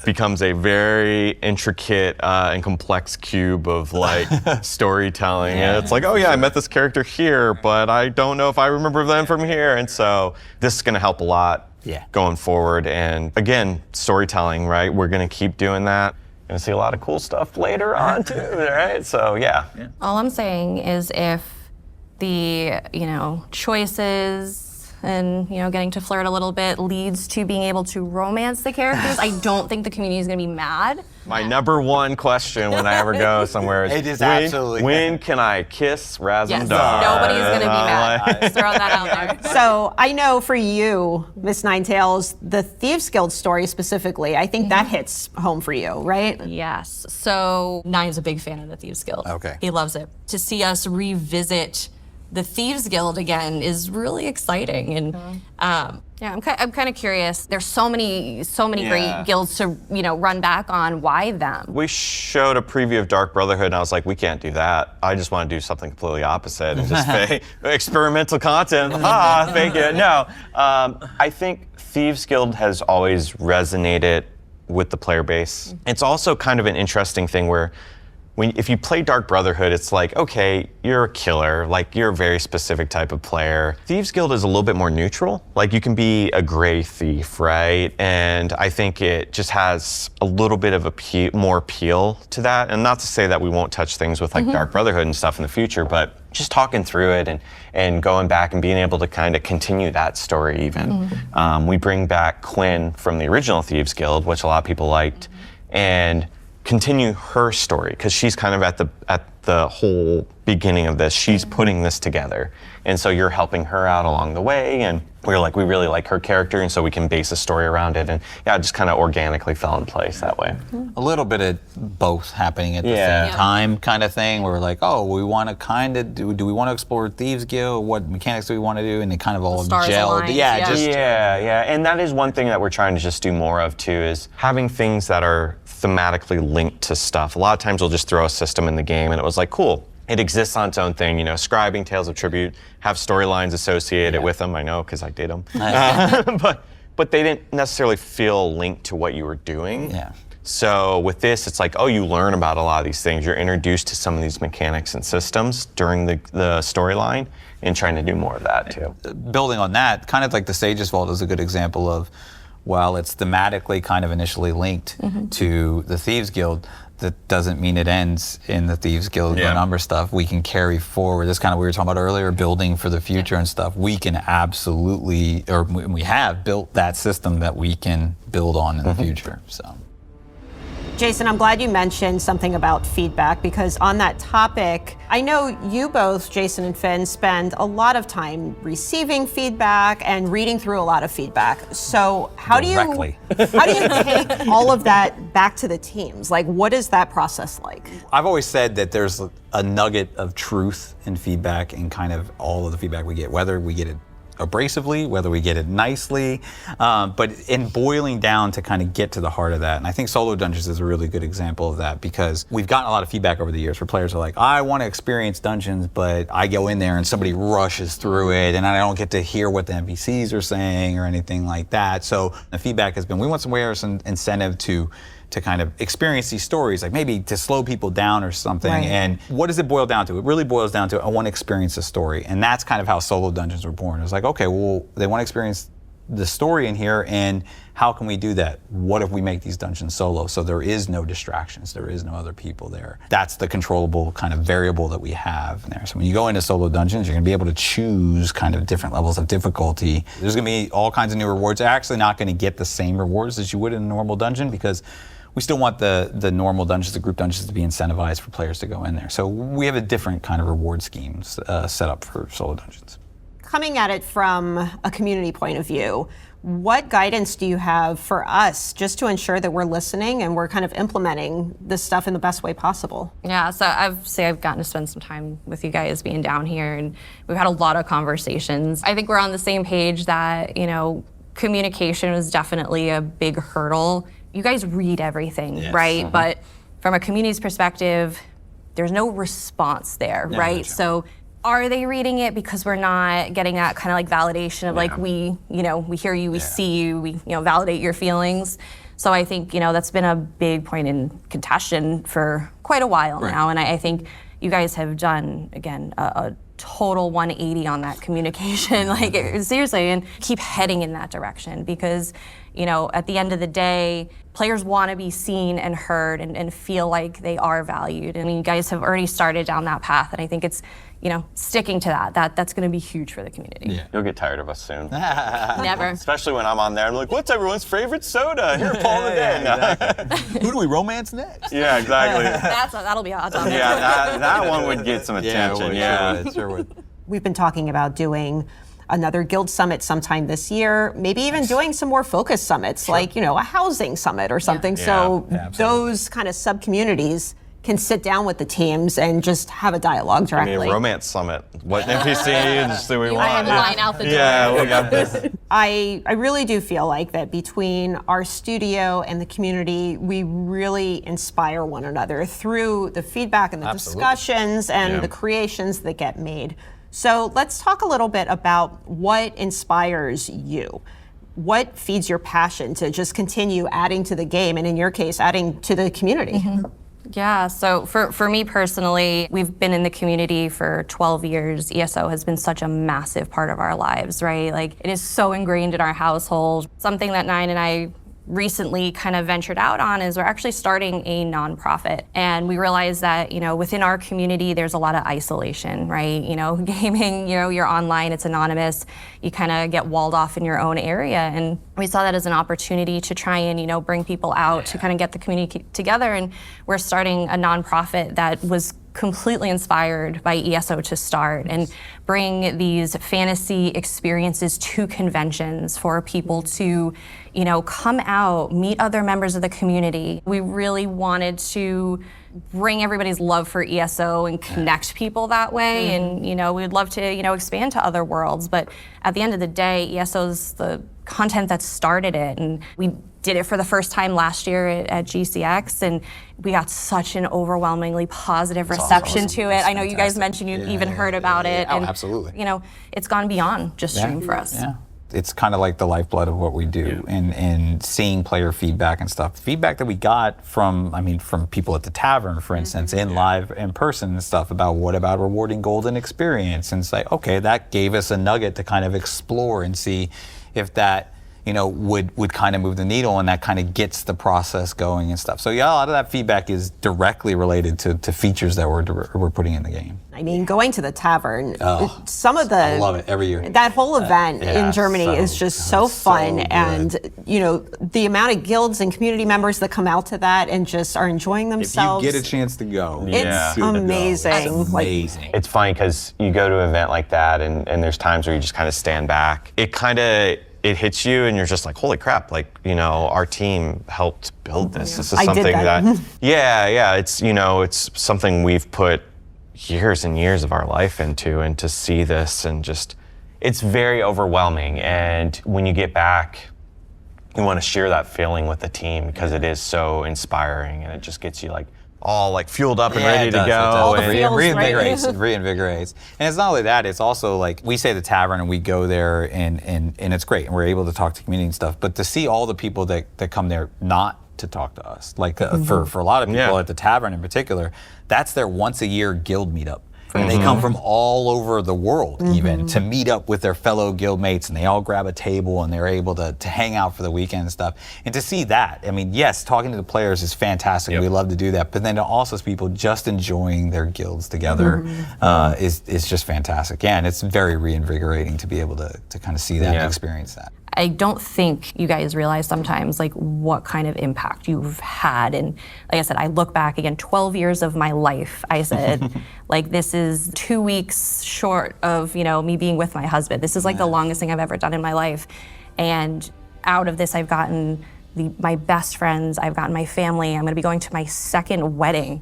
becomes a very intricate and complex cube of like storytelling. And it's like, oh yeah, I met this character here, but I don't know if I remember them from here. And so this is gonna help a lot going forward. And again, storytelling, right? We're gonna keep doing that. Gonna see a lot of cool stuff later on too, right? So yeah. All I'm saying is if the, choices and, getting to flirt a little bit leads to being able to romance the characters, I don't think the community is going to be mad. My number one question when I ever go somewhere is, it is absolutely when can I kiss Razum Yes, Dar? nobody's going to be mad. Just throwing that out there. So I know for you, Miss Ninetales, the Thieves Guild story specifically, I think that hits home for you, right? Yes. So Nine's a big fan of the Thieves Guild. Okay. He loves it. To see us revisit the Thieves Guild again is really exciting, and I'm kind of curious. There's so many great guilds to run back on. Why them? We showed a preview of Dark Brotherhood, and I was like, we can't do that. I just want to do something completely opposite and just say experimental content. Thank you. No, I think Thieves Guild has always resonated with the player base. It's also kind of an interesting thing where if you play Dark Brotherhood, it's like, okay, you're a killer, like you're a very specific type of player. Thieves Guild is a little bit more neutral. Like you can be a gray thief, right? And I think it just has a little bit of more appeal to that. And not to say that we won't touch things with like Dark Brotherhood and stuff in the future, but just talking through it and going back and being able to kind of continue that story even. We bring back Quinn from the original Thieves Guild, which a lot of people liked, and continue her story, because she's kind of at the whole beginning of this. She's putting this together. And so you're helping her out along the way, and we really like her character, and so we can base a story around it. And it just kind of organically fell in place that way. A little bit of both happening at the same time kind of thing, where we're like, oh, we want to kind of do we want to explore Thieves Guild? What mechanics do we want to do? And they kind of all gelled. And that is one thing that we're trying to just do more of too, is having things that are thematically linked to stuff. A lot of times we'll just throw a system in the game and it was like, cool, it exists on its own thing, scribing, Tales of Tribute, have storylines associated with them. I know, because I did them. But they didn't necessarily feel linked to what you were doing. So with this, it's like, oh, you learn about a lot of these things. You're introduced to some of these mechanics and systems during the storyline, and trying to do more of that too. Building on that, kind of like the Sage's Vault is a good example of, while it's thematically kind of initially linked to the Thieves Guild, that doesn't mean it ends in the Thieves Guild number stuff. We can carry forward. That's kind of what we were talking about earlier, building for the future and stuff. We can absolutely, or we have built that system that we can build on in the future. So. Jason, I'm glad you mentioned something about feedback, because on that topic, I know you both, Jason and Finn, spend a lot of time receiving feedback and reading through a lot of feedback. So how do you take all of that back to the teams? Like, what is that process like? I've always said that there's a nugget of truth in feedback in kind of all of the feedback we get, whether we get it abrasively, whether we get it nicely, but in boiling down to kind of get to the heart of that. And I think Solo Dungeons is a really good example of that, because we've gotten a lot of feedback over the years where players are like, I want to experience dungeons, but I go in there and somebody rushes through it and I don't get to hear what the NPCs are saying or anything like that. So the feedback has been, we want some incentive to kind of experience these stories, like maybe to slow people down or something. Right. And what does it boil down to? It really boils down to, I want to experience a story. And that's kind of how Solo Dungeons were born. It was like, okay, well, they want to experience the story in here, and how can we do that? What if we make these dungeons solo? So there is no distractions, there is no other people there. That's the controllable kind of variable that we have in there. So when you go into Solo Dungeons, you're gonna be able to choose kind of different levels of difficulty. There's gonna be all kinds of new rewards. You're actually not gonna get the same rewards as you would in a normal dungeon, because we still want the normal dungeons, the group dungeons, to be incentivized for players to go in there. So we have a different kind of reward schemes set up for Solo Dungeons. Coming at it from a community point of view, what guidance do you have for us just to ensure that we're listening and we're kind of implementing this stuff in the best way possible? Yeah, so I've gotten to spend some time with you guys being down here, and we've had a lot of conversations. I think we're on the same page that, communication was definitely a big hurdle. You guys read everything, right? But from a community's perspective, there's no response there, right? So are they reading it? Because we're not getting that kind of like validation of like, we hear you, we see you, we validate your feelings. So I think, that's been a big point in contention for quite a while now. And I think you guys have done, again, a total 180 on that communication, like seriously, and keep heading in that direction because, at the end of the day, players want to be seen and heard and feel like they are valued. I mean, you guys have already started down that path, and I think it's, sticking to that's going to be huge for the community. Yeah. You'll get tired of us soon. Never. Especially when I'm on there. I'm like, what's everyone's favorite soda? Here, Paul the exactly. Who do we romance next? Yeah, exactly. That'll be awesome. Yeah, that one would get some attention. Sure would. We've been talking about doing another guild summit sometime this year, maybe even doing some more focused summits, like, a housing summit or something. So those kind of sub-communities can sit down with the teams and just have a dialogue directly. I mean, romance summit. What NPCs do we want? I have line out the door. Yeah, we got this. I really do feel like that between our studio and the community, we really inspire one another through the feedback and the discussions and the creations that get made. So let's talk a little bit about what inspires you. What feeds your passion to just continue adding to the game, and in your case, adding to the community? Yeah, so for me personally, we've been in the community for 12 years. ESO has been such a massive part of our lives, right? Like, it is so ingrained in our household. Something that Nine and I recently kind of ventured out on is we're actually starting a nonprofit. And we realized that, within our community, there's a lot of isolation, right? Gaming, you're online, it's anonymous. You kind of get walled off in your own area. And we saw that as an opportunity to try and, bring people out to kind of get the community together. And we're starting a nonprofit that was completely inspired by ESO to start and bring these fantasy experiences to conventions for people to, come out, meet other members of the community. We really wanted to bring everybody's love for ESO and connect people that way. And, we'd love to, expand to other worlds. But at the end of the day, ESO's the content that started it. And we did it for the first time last year at GCX, and we got such an overwhelmingly positive reception to it. I know you guys mentioned you even heard about it. And, absolutely. It's gone beyond just stream for us. Yeah. It's kind of like the lifeblood of what we do, and seeing player feedback and stuff. Feedback that we got from people at the tavern, for instance, in live, in person and stuff about what about rewarding golden experience, and it's like, okay, that gave us a nugget to kind of explore and see if that would kind of move the needle, and that kind of gets the process going and stuff. So yeah, a lot of that feedback is directly related to features that we're putting in the game. I mean, going to the tavern, some of the... I love it every year. That whole event in Germany is just so fun. And, the amount of guilds and community members that come out to that and just are enjoying themselves. If you get a chance to go. It's amazing. It's amazing. It's funny because you go to an event like that and there's times where you just kind of stand back. It hits you and you're just like, holy crap, our team helped build this. This is something that it's something we've put years and years of our life into, and to see this and just, it's very overwhelming. And when you get back, you want to share that feeling with the team because it is so inspiring, and it just gets you all fueled up and ready to go. It reinvigorates. And it's not only that, it's also we say the tavern and we go there and it's great and we're able to talk to community and stuff, but to see all the people that come there not to talk to us, for a lot of people at the tavern in particular, that's their once a year guild meetup. And they come from all over the world even to meet up with their fellow guildmates, and they all grab a table and they're able to hang out for the weekend and stuff. And to see that, yes, talking to the players is fantastic. We love to do that. But then to also see people just enjoying their guilds together is just fantastic. Yeah, and it's very reinvigorating to be able to kind of see that and experience that. I don't think you guys realize sometimes what kind of impact you've had. And like I said, I look back again, 12 years of my life. I said, this is 2 weeks short of, me being with my husband. This is the longest thing I've ever done in my life. And out of this, I've gotten my best friends. I've gotten my family. I'm going to be going to my second wedding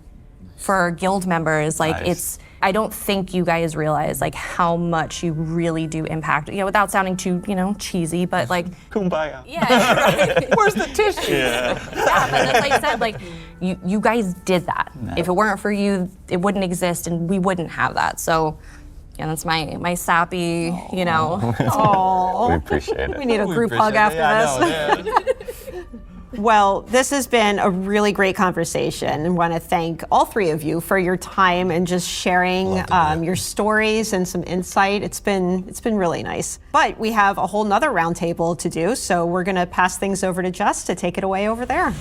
for guild members. Nice. I don't think you guys realize how much you really do impact, without sounding too, cheesy, but kumbaya. Yeah, right. Where's the tissue? Yeah, but like I said, you guys did that. If it weren't for you, it wouldn't exist and we wouldn't have that. So Yeah, that's my sappy, you know. Oh, We appreciate it. We need a group hug after this. Well, this has been a really great conversation, and want to thank all three of you for your time and just sharing your stories and some insight. It's been really nice. But we have a whole nother roundtable to do, so we're going to pass things over to Jess to take it away over there.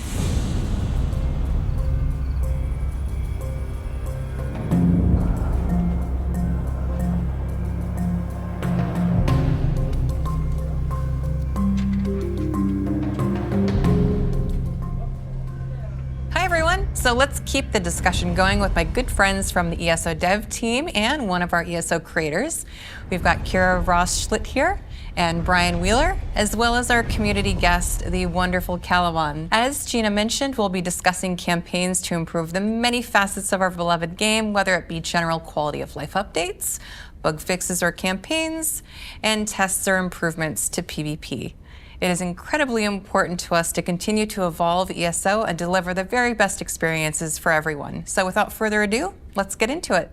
So let's keep the discussion going with my good friends from the ESO dev team and one of our ESO creators. We've got Kira Ross-Schlitt here and Brian Wheeler, as well as our community guest, the wonderful Calawan. As Gina mentioned, we'll be discussing campaigns to improve the many facets of our beloved game, whether it be general quality of life updates, bug fixes or campaigns, and tests or improvements to PvP. It is incredibly important to us to continue to evolve ESO and deliver the very best experiences for everyone. So without further ado, let's get into it.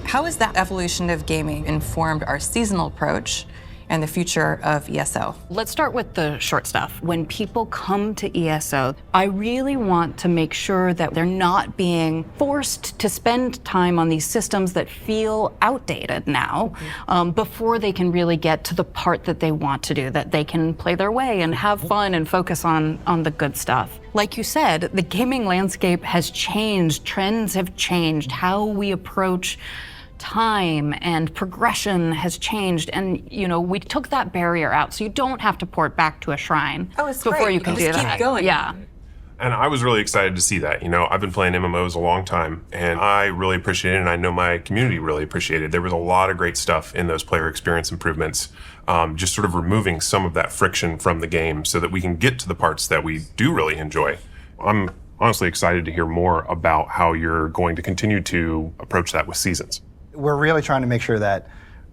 How has that evolution of gaming informed our seasonal approach and the future of ESO? Let's start with the short stuff. When people come to ESO, I really want to make sure that they're not being forced to spend time on these systems that feel outdated now, before they can really get to the part that they want to do, that they can play their way and have fun and focus on the good stuff. Like you said, the gaming landscape has changed, trends have changed, how we approach time and progression has changed, and we took that barrier out, so you don't have to port back to a shrine before you can do that. Keep going. Yeah. And I was really excited to see that. I've been playing MMOs a long time, and I really appreciate it, and I know my community really appreciated it. There was a lot of great stuff in those player experience improvements, just sort of removing some of that friction from the game so that we can get to the parts that we do really enjoy. I'm honestly excited to hear more about how you're going to continue to approach that with seasons. We're really trying to make sure that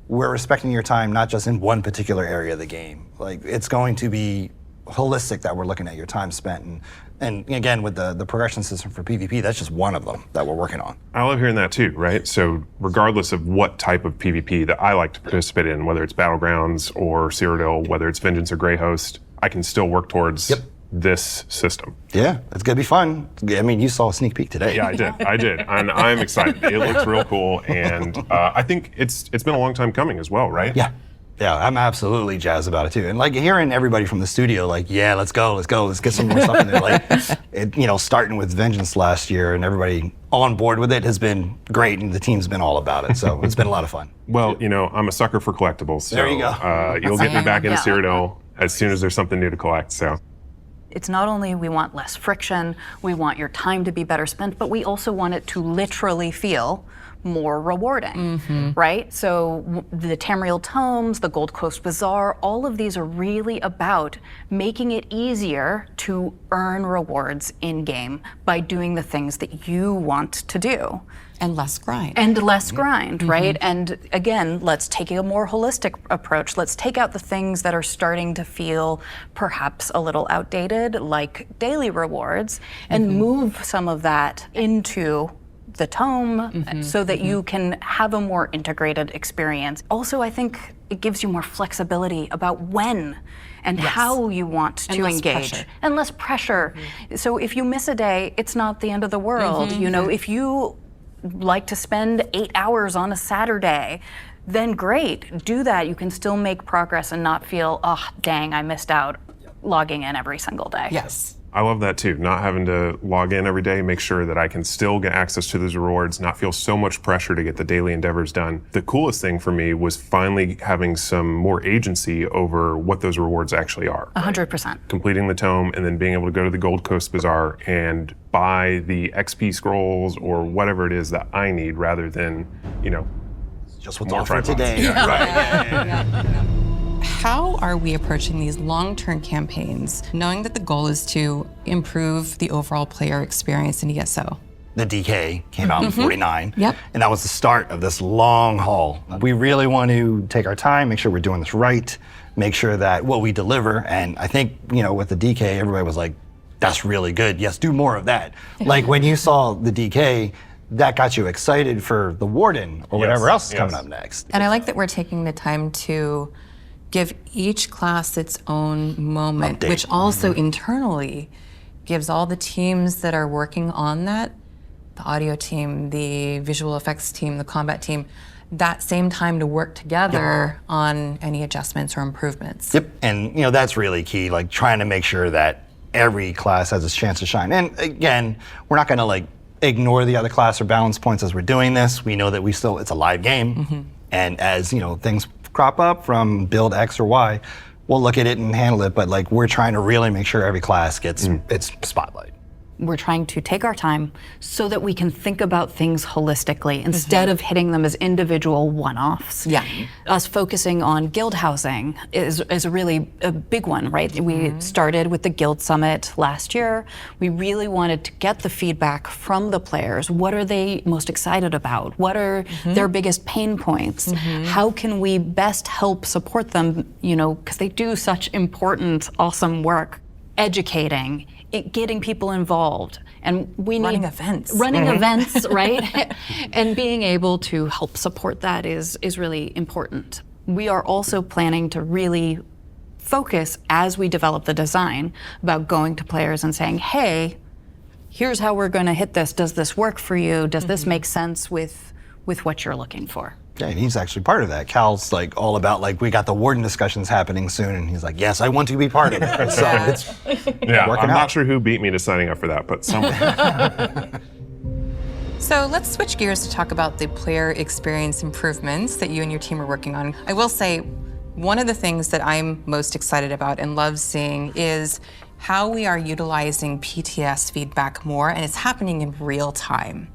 we're respecting your time, not just in one particular area of the game. Like, it's going to be holistic that we're looking at your time spent. And again, with the progression system for PvP, that's just one of them that we're working on. I love hearing that too, right? So regardless of what type of PvP that I like to participate in, whether it's Battlegrounds or Cyrodiil, whether it's Vengeance or Greyhost, I can still work towards this system. Yeah, it's gonna be fun. I mean, you saw a sneak peek today. Yeah, I did, and I'm excited. It looks real cool, and I think it's been a long time coming as well, right? Yeah, I'm absolutely jazzed about it too. And like hearing everybody from the studio, like, yeah, let's go, let's get some more stuff in there. Like, starting with Vengeance last year, and everybody on board with it has been great, and the team's been all about it. So it's been a lot of fun. Well, I'm a sucker for collectibles. So, there you go. You'll get me back into Cyrodiil as soon as there's something new to collect. So. It's not only we want less friction, we want your time to be better spent, but we also want it to literally feel more rewarding, right? So the Tamriel Tomes, the Gold Coast Bazaar, all of these are really about making it easier to earn rewards in-game by doing the things that you want to do. And less grind. And less grind, right? And again, let's take a more holistic approach. Let's take out the things that are starting to feel perhaps a little outdated, like daily rewards, and move some of that into the tome so that you can have a more integrated experience. Also, I think it gives you more flexibility about when and how you want to engage. And less pressure. So if you miss a day, it's not the end of the world. If you like to spend 8 hours on a Saturday, then great, do that. You can still make progress and not feel, oh, dang, I missed out logging in every single day. Yes. I love that too, not having to log in every day, make sure that I can still get access to those rewards, not feel so much pressure to get the daily endeavors done. The coolest thing for me was finally having some more agency over what those rewards actually are. 100%. Completing the tome and then being able to go to the Gold Coast Bazaar and buy the XP scrolls or whatever it is that I need rather than, just what's more offered tripods. today. Yeah, right. How are we approaching these long-term campaigns, knowing that the goal is to improve the overall player experience in ESO? The DK came out in 49, Yep. and that was the start of this long haul. We really want to take our time, make sure we're doing this right, make sure that what we deliver, and I think, with the DK, everybody was like, that's really good. Yes, do more of that. Like when you saw the DK, that got you excited for the Warden or whatever else is coming up next. And I like that we're taking the time to give each class its own moment, which also internally gives all the teams that are working on that, the audio team, the visual effects team, the combat team, that same time to work together on any adjustments or improvements. Yep, and that's really key, like trying to make sure that every class has its chance to shine. And again, we're not gonna ignore the other class or balance points as we're doing this. We know that it's a live game. And as things crop up from build X or Y, we'll look at it and handle it, but we're trying to really make sure every class gets its spotlight. We're trying to take our time so that we can think about things holistically instead of hitting them as individual one-offs. Yeah. Us focusing on guild housing is a really a big one, right? We started with the Guild Summit last year. We really wanted to get the feedback from the players. What are they most excited about? What are their biggest pain points? How can we best help support them, because they do such important, awesome work educating, getting people involved, and we need running events, right? And being able to help support that is really important. We are also planning to really focus as we develop the design about going to players and saying, hey, here's how we're going to hit this. Does this work for you? Does this make sense with what you're looking for? Yeah, and he's actually part of that. Cal's all about we got the Warden discussions happening soon, and he's like, yes, I want to be part of it. So it's working I'm out. not sure who beat me to signing up for that, but someone. So let's switch gears to talk about the player experience improvements that you and your team are working on. I will say, one of the things that I'm most excited about and love seeing is how we are utilizing PTS feedback more, and it's happening in real time.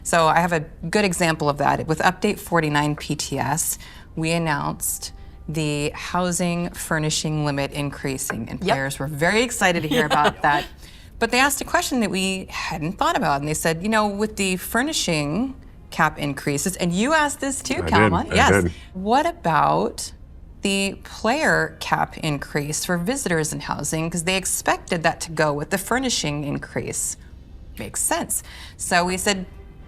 So I have a good example of that. With Update 49 PTS, we announced the housing furnishing limit increasing, and players were very excited to hear about that. But they asked a question that we hadn't thought about, and they said, with the furnishing cap increases, and you asked this too, Kalma. I did. What about the player cap increase for visitors in housing? Because they expected that to go with the furnishing increase. Makes sense. So we said,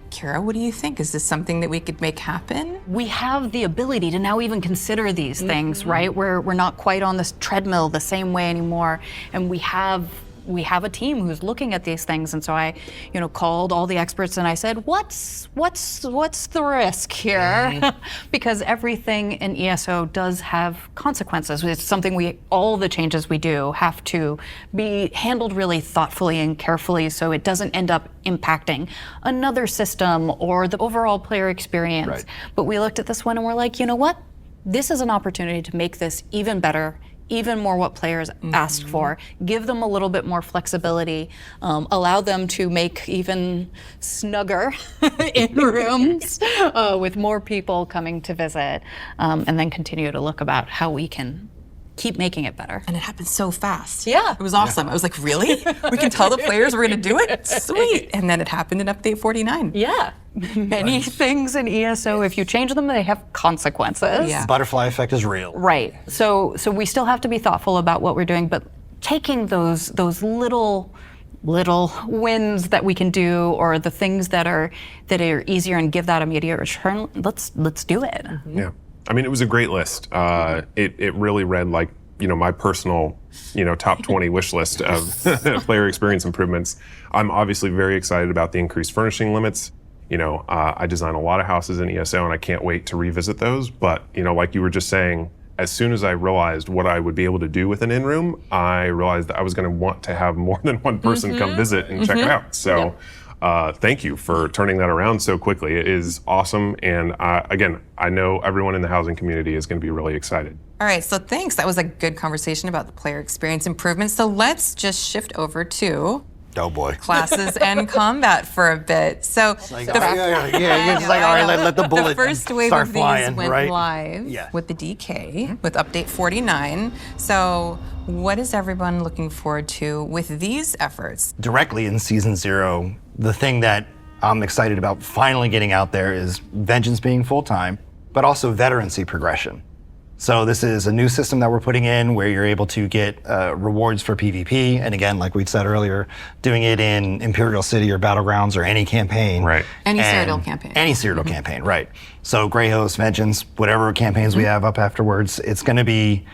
Kira, what do you think? Is this something that we could make happen? We have the ability to now even consider these things, right? We're not quite on this treadmill the same way anymore, and we have a team who's looking at these things. And so I, called all the experts and I said, what's the risk here? Because everything in ESO does have consequences. It's something all the changes we do have to be handled really thoughtfully and carefully so it doesn't end up impacting another system or the overall player experience. Right. But we looked at this one and we're like, you know what? This is an opportunity to make this even better, even more what players ask for, give them a little bit more flexibility, allow them to make even snugger in rooms with more people coming to visit, and then continue to look about how we can keep making it better. And it happened so fast. Yeah. It was awesome. I was like, really? We can tell the players we're going to do it? Sweet. And then it happened in Update 49. Yeah. Many things in ESO, if you change them, they have consequences. Yeah. Butterfly effect is real. Right. So we still have to be thoughtful about what we're doing, but taking those little wins that we can do, or the things that are easier and give that immediate return, let's do it. Yeah. I mean, it was a great list. It really read like, my personal, top 20 wish list of player experience improvements. I'm obviously very excited about the increased furnishing limits. I design a lot of houses in ESO and I can't wait to revisit those. But, like you were just saying, as soon as I realized what I would be able to do with an in-room, I realized that I was going to want to have more than one person come visit and check it out. So thank you for turning that around so quickly. It is awesome. And again, I know everyone in the housing community is going to be really excited. All right, so thanks. That was a good conversation about the player experience improvements. So let's just shift over to Oh boy. classes and combat for a bit. So It's like, all right, let the bullet the first wave start of these flying, went right? live Yeah. with the DK, with Update 49. So what is everyone looking forward to with these efforts? Directly in Season 0, the thing that I'm excited about finally getting out there is Vengeance being full-time, but also veterancy progression. So this is a new system that we're putting in where you're able to get rewards for PvP. And again, like we said earlier, doing it in Imperial City or Battlegrounds or any campaign. Right. Any Cyrodiil campaign. Any Cyrodiil campaign, right. So Grey Host, Vengeance, whatever campaigns we have up afterwards, it's going to be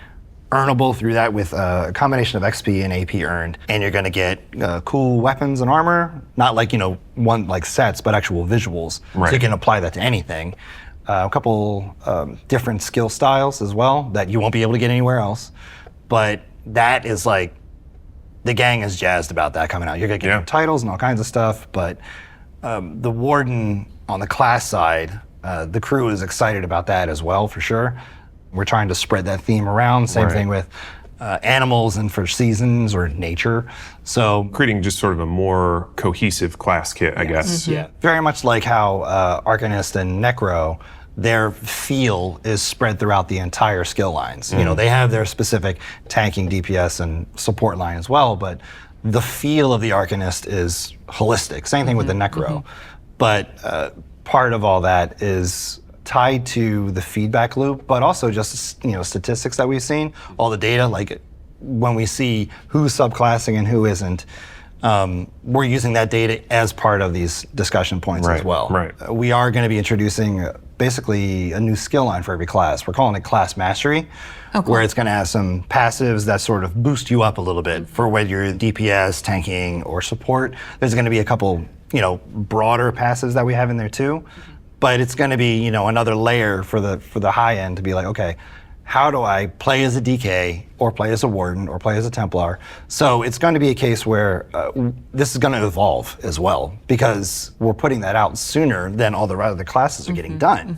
earnable through that with a combination of XP and AP earned. And you're going to get cool weapons and armor, not like, one like sets, but actual visuals. Right. So you can apply that to anything. A couple different skill styles as well that you won't be able to get anywhere else. But that is like, the gang is jazzed about that coming out. You're going to get new titles and all kinds of stuff, but the Warden on the class side, the crew is excited about that as well, for sure. We're trying to spread that theme around. Same thing with animals and for seasons or nature. So creating just sort of a more cohesive class kit, I guess. Yeah, very much like how Arcanist and Necro, their feel is spread throughout the entire skill lines. They have their specific tanking, DPS, and support line as well, but the feel of the Arcanist is holistic. Same thing with the Necro. But part of all that is tied to the feedback loop, but also just statistics that we've seen, all the data, like when we see who's subclassing and who isn't, we're using that data as part of these discussion points as well. Right. We are going to be introducing basically a new skill line for every class. We're calling it Class Mastery, where it's going to have some passives that sort of boost you up a little bit for whether you're DPS, tanking, or support. There's going to be a couple, broader passives that we have in there too. But it's going to be, another layer for the high end to be like, okay, how do I play as a DK or play as a Warden or play as a Templar? So it's going to be a case where this is going to evolve as well, because we're putting that out sooner than all the other classes are getting done.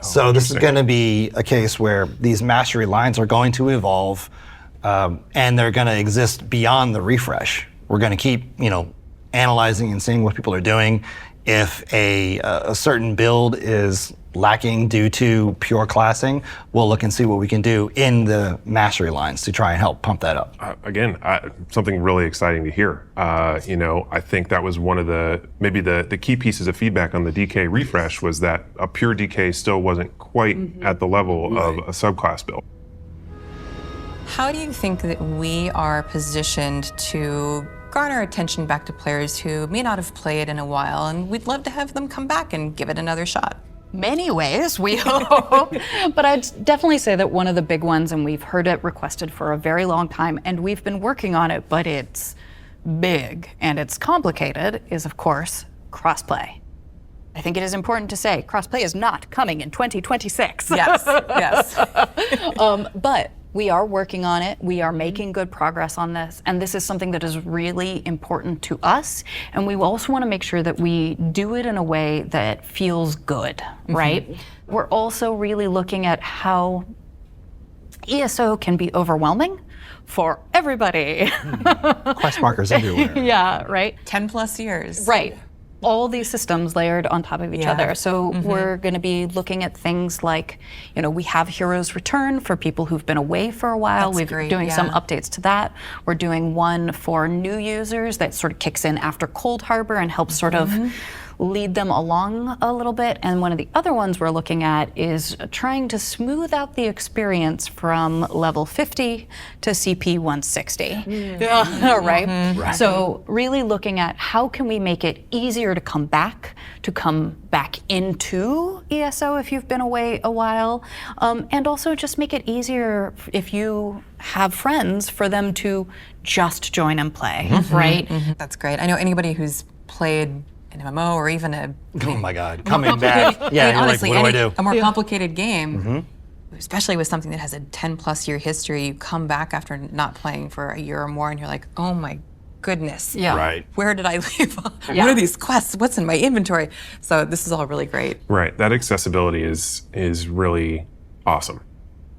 So this is going to be a case where these mastery lines are going to evolve, and they're going to exist beyond the refresh. We're going to keep, analyzing and seeing what people are doing. If a certain build is lacking due to pure classing, we'll look and see what we can do in the mastery lines to try and help pump that up. Again, something really exciting to hear. I think that was one of the key pieces of feedback on the DK refresh was that a pure DK still wasn't quite at the level of a subclass build. How do you think that we are positioned to garner attention back to players who may not have played in a while, and we'd love to have them come back and give it another shot? Many ways, we hope. But I'd definitely say that one of the big ones, and we've heard it requested for a very long time, and we've been working on it, but it's big and it's complicated, is of course crossplay. I think it is important to say crossplay is not coming in 2026. Yes, yes. But we are working on it. We are making good progress on this. And this is something that is really important to us. And we also want to make sure that we do it in a way that feels good, right? We're also really looking at how ESO can be overwhelming for everybody. Quest markers everywhere. Yeah, right? 10+ years. Right. All these systems layered on top of each other. So we're going to be looking at things like, we have Heroes Return for people who've been away for a while. We're doing some updates to that. We're doing one for new users that sort of kicks in after Cold Harbor and helps sort of lead them along a little bit. And one of the other ones we're looking at is trying to smooth out the experience from level 50 to CP 160. Right? So really looking at how can we make it easier to come back into ESO if you've been away a while, and also just make it easier if you have friends for them to just join and play, right? That's great. I know anybody who's played an MMO or even oh my God, coming back. Yeah, you're honestly, like, what do I do? A more complicated game, especially with something that has a 10+ year history, you come back after not playing for a year or more and you're like, oh my goodness. Yeah. Right. Where did I leave? What are these quests? What's in my inventory? So this is all really great. Right. That accessibility is really awesome.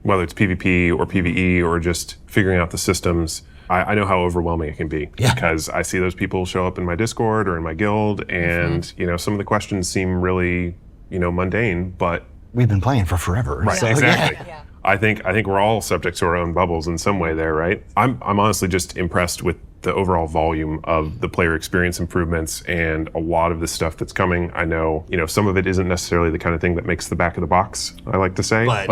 Whether it's PvP or PvE or just figuring out the systems, I know how overwhelming it can be because I see those people show up in my Discord or in my guild, and some of the questions seem really, mundane, but we've been playing for forever. Right. So, exactly. I think we're all subject to our own bubbles in some way there, right? I'm honestly just impressed with the overall volume of the player experience improvements and a lot of the stuff that's coming. I know, some of it isn't necessarily the kind of thing that makes the back of the box, I like to say, but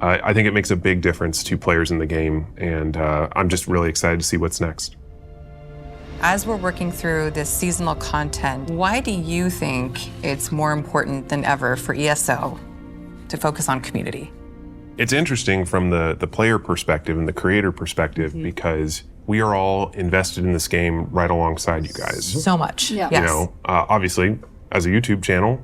I think it makes a big difference to players in the game, and I'm just really excited to see what's next. As we're working through this seasonal content, why do you think it's more important than ever for ESO to focus on community? It's interesting from the player perspective and the creator perspective because we are all invested in this game right alongside you guys. So much. Yeah. Yes. Obviously, as a YouTube channel,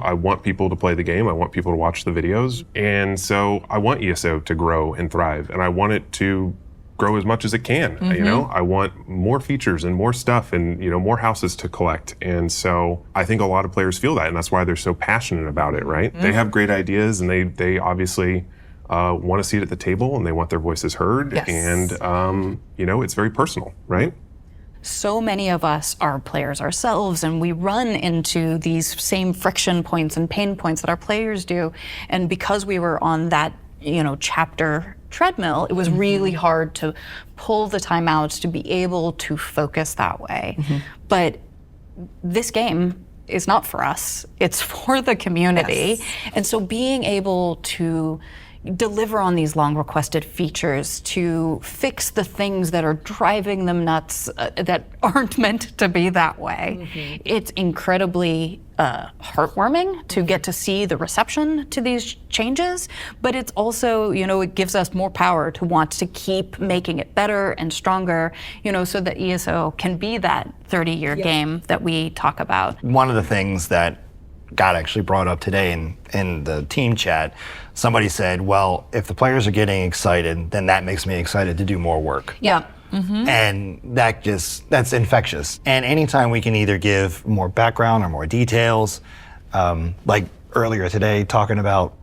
I want people to play the game. I want people to watch the videos. And so I want ESO to grow and thrive. And I want it to grow as much as it can. I want more features and more stuff and, more houses to collect. And so I think a lot of players feel that. And that's why they're so passionate about it, right? They have great ideas and they obviously want to see it at the table and they want their voices heard. Yes. And, it's very personal, right? So many of us are players ourselves, and we run into these same friction points and pain points that our players do. And because we were on that, chapter treadmill, it was really hard to pull the time out to be able to focus that way. But this game is not for us, it's for the community. Yes. And so being able to deliver on these long requested features, to fix the things that are driving them nuts that aren't meant to be that way. It's incredibly heartwarming to get to see the reception to these changes, but it's also, it gives us more power to want to keep making it better and stronger, so that ESO can be that 30-year game that we talk about. One of the things that got actually brought up today in the team chat, somebody said, well, if the players are getting excited, then that makes me excited to do more work. Yeah. And that's infectious. And anytime we can either give more background or more details, like earlier today, talking about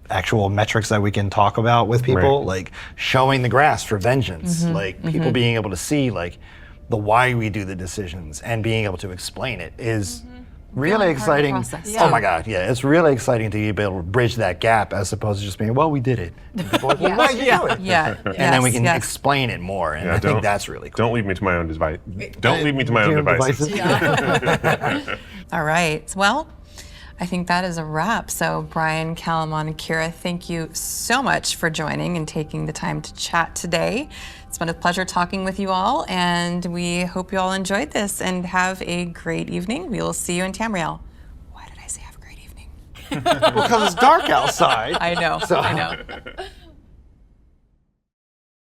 actual metrics that we can talk about with people, like showing the graphs for vengeance, like people being able to see like the why we do the decisions and being able to explain it is really exciting. Oh my God, yeah, it's really exciting to be able to bridge that gap as opposed to just being, well, we did it. And people are like, well, why did you do it? And then we can explain it more, and I think that's really cool. Don't leave me to my own device. Don't leave me to my own devices. All right. Well, I think that is a wrap. So Brian, Calamon, and Kira, thank you so much for joining and taking the time to chat today. It's been a pleasure talking with you all, and we hope you all enjoyed this and have a great evening. We will see you in Tamriel. Why did I say have a great evening? Because it's dark outside. I know. I know.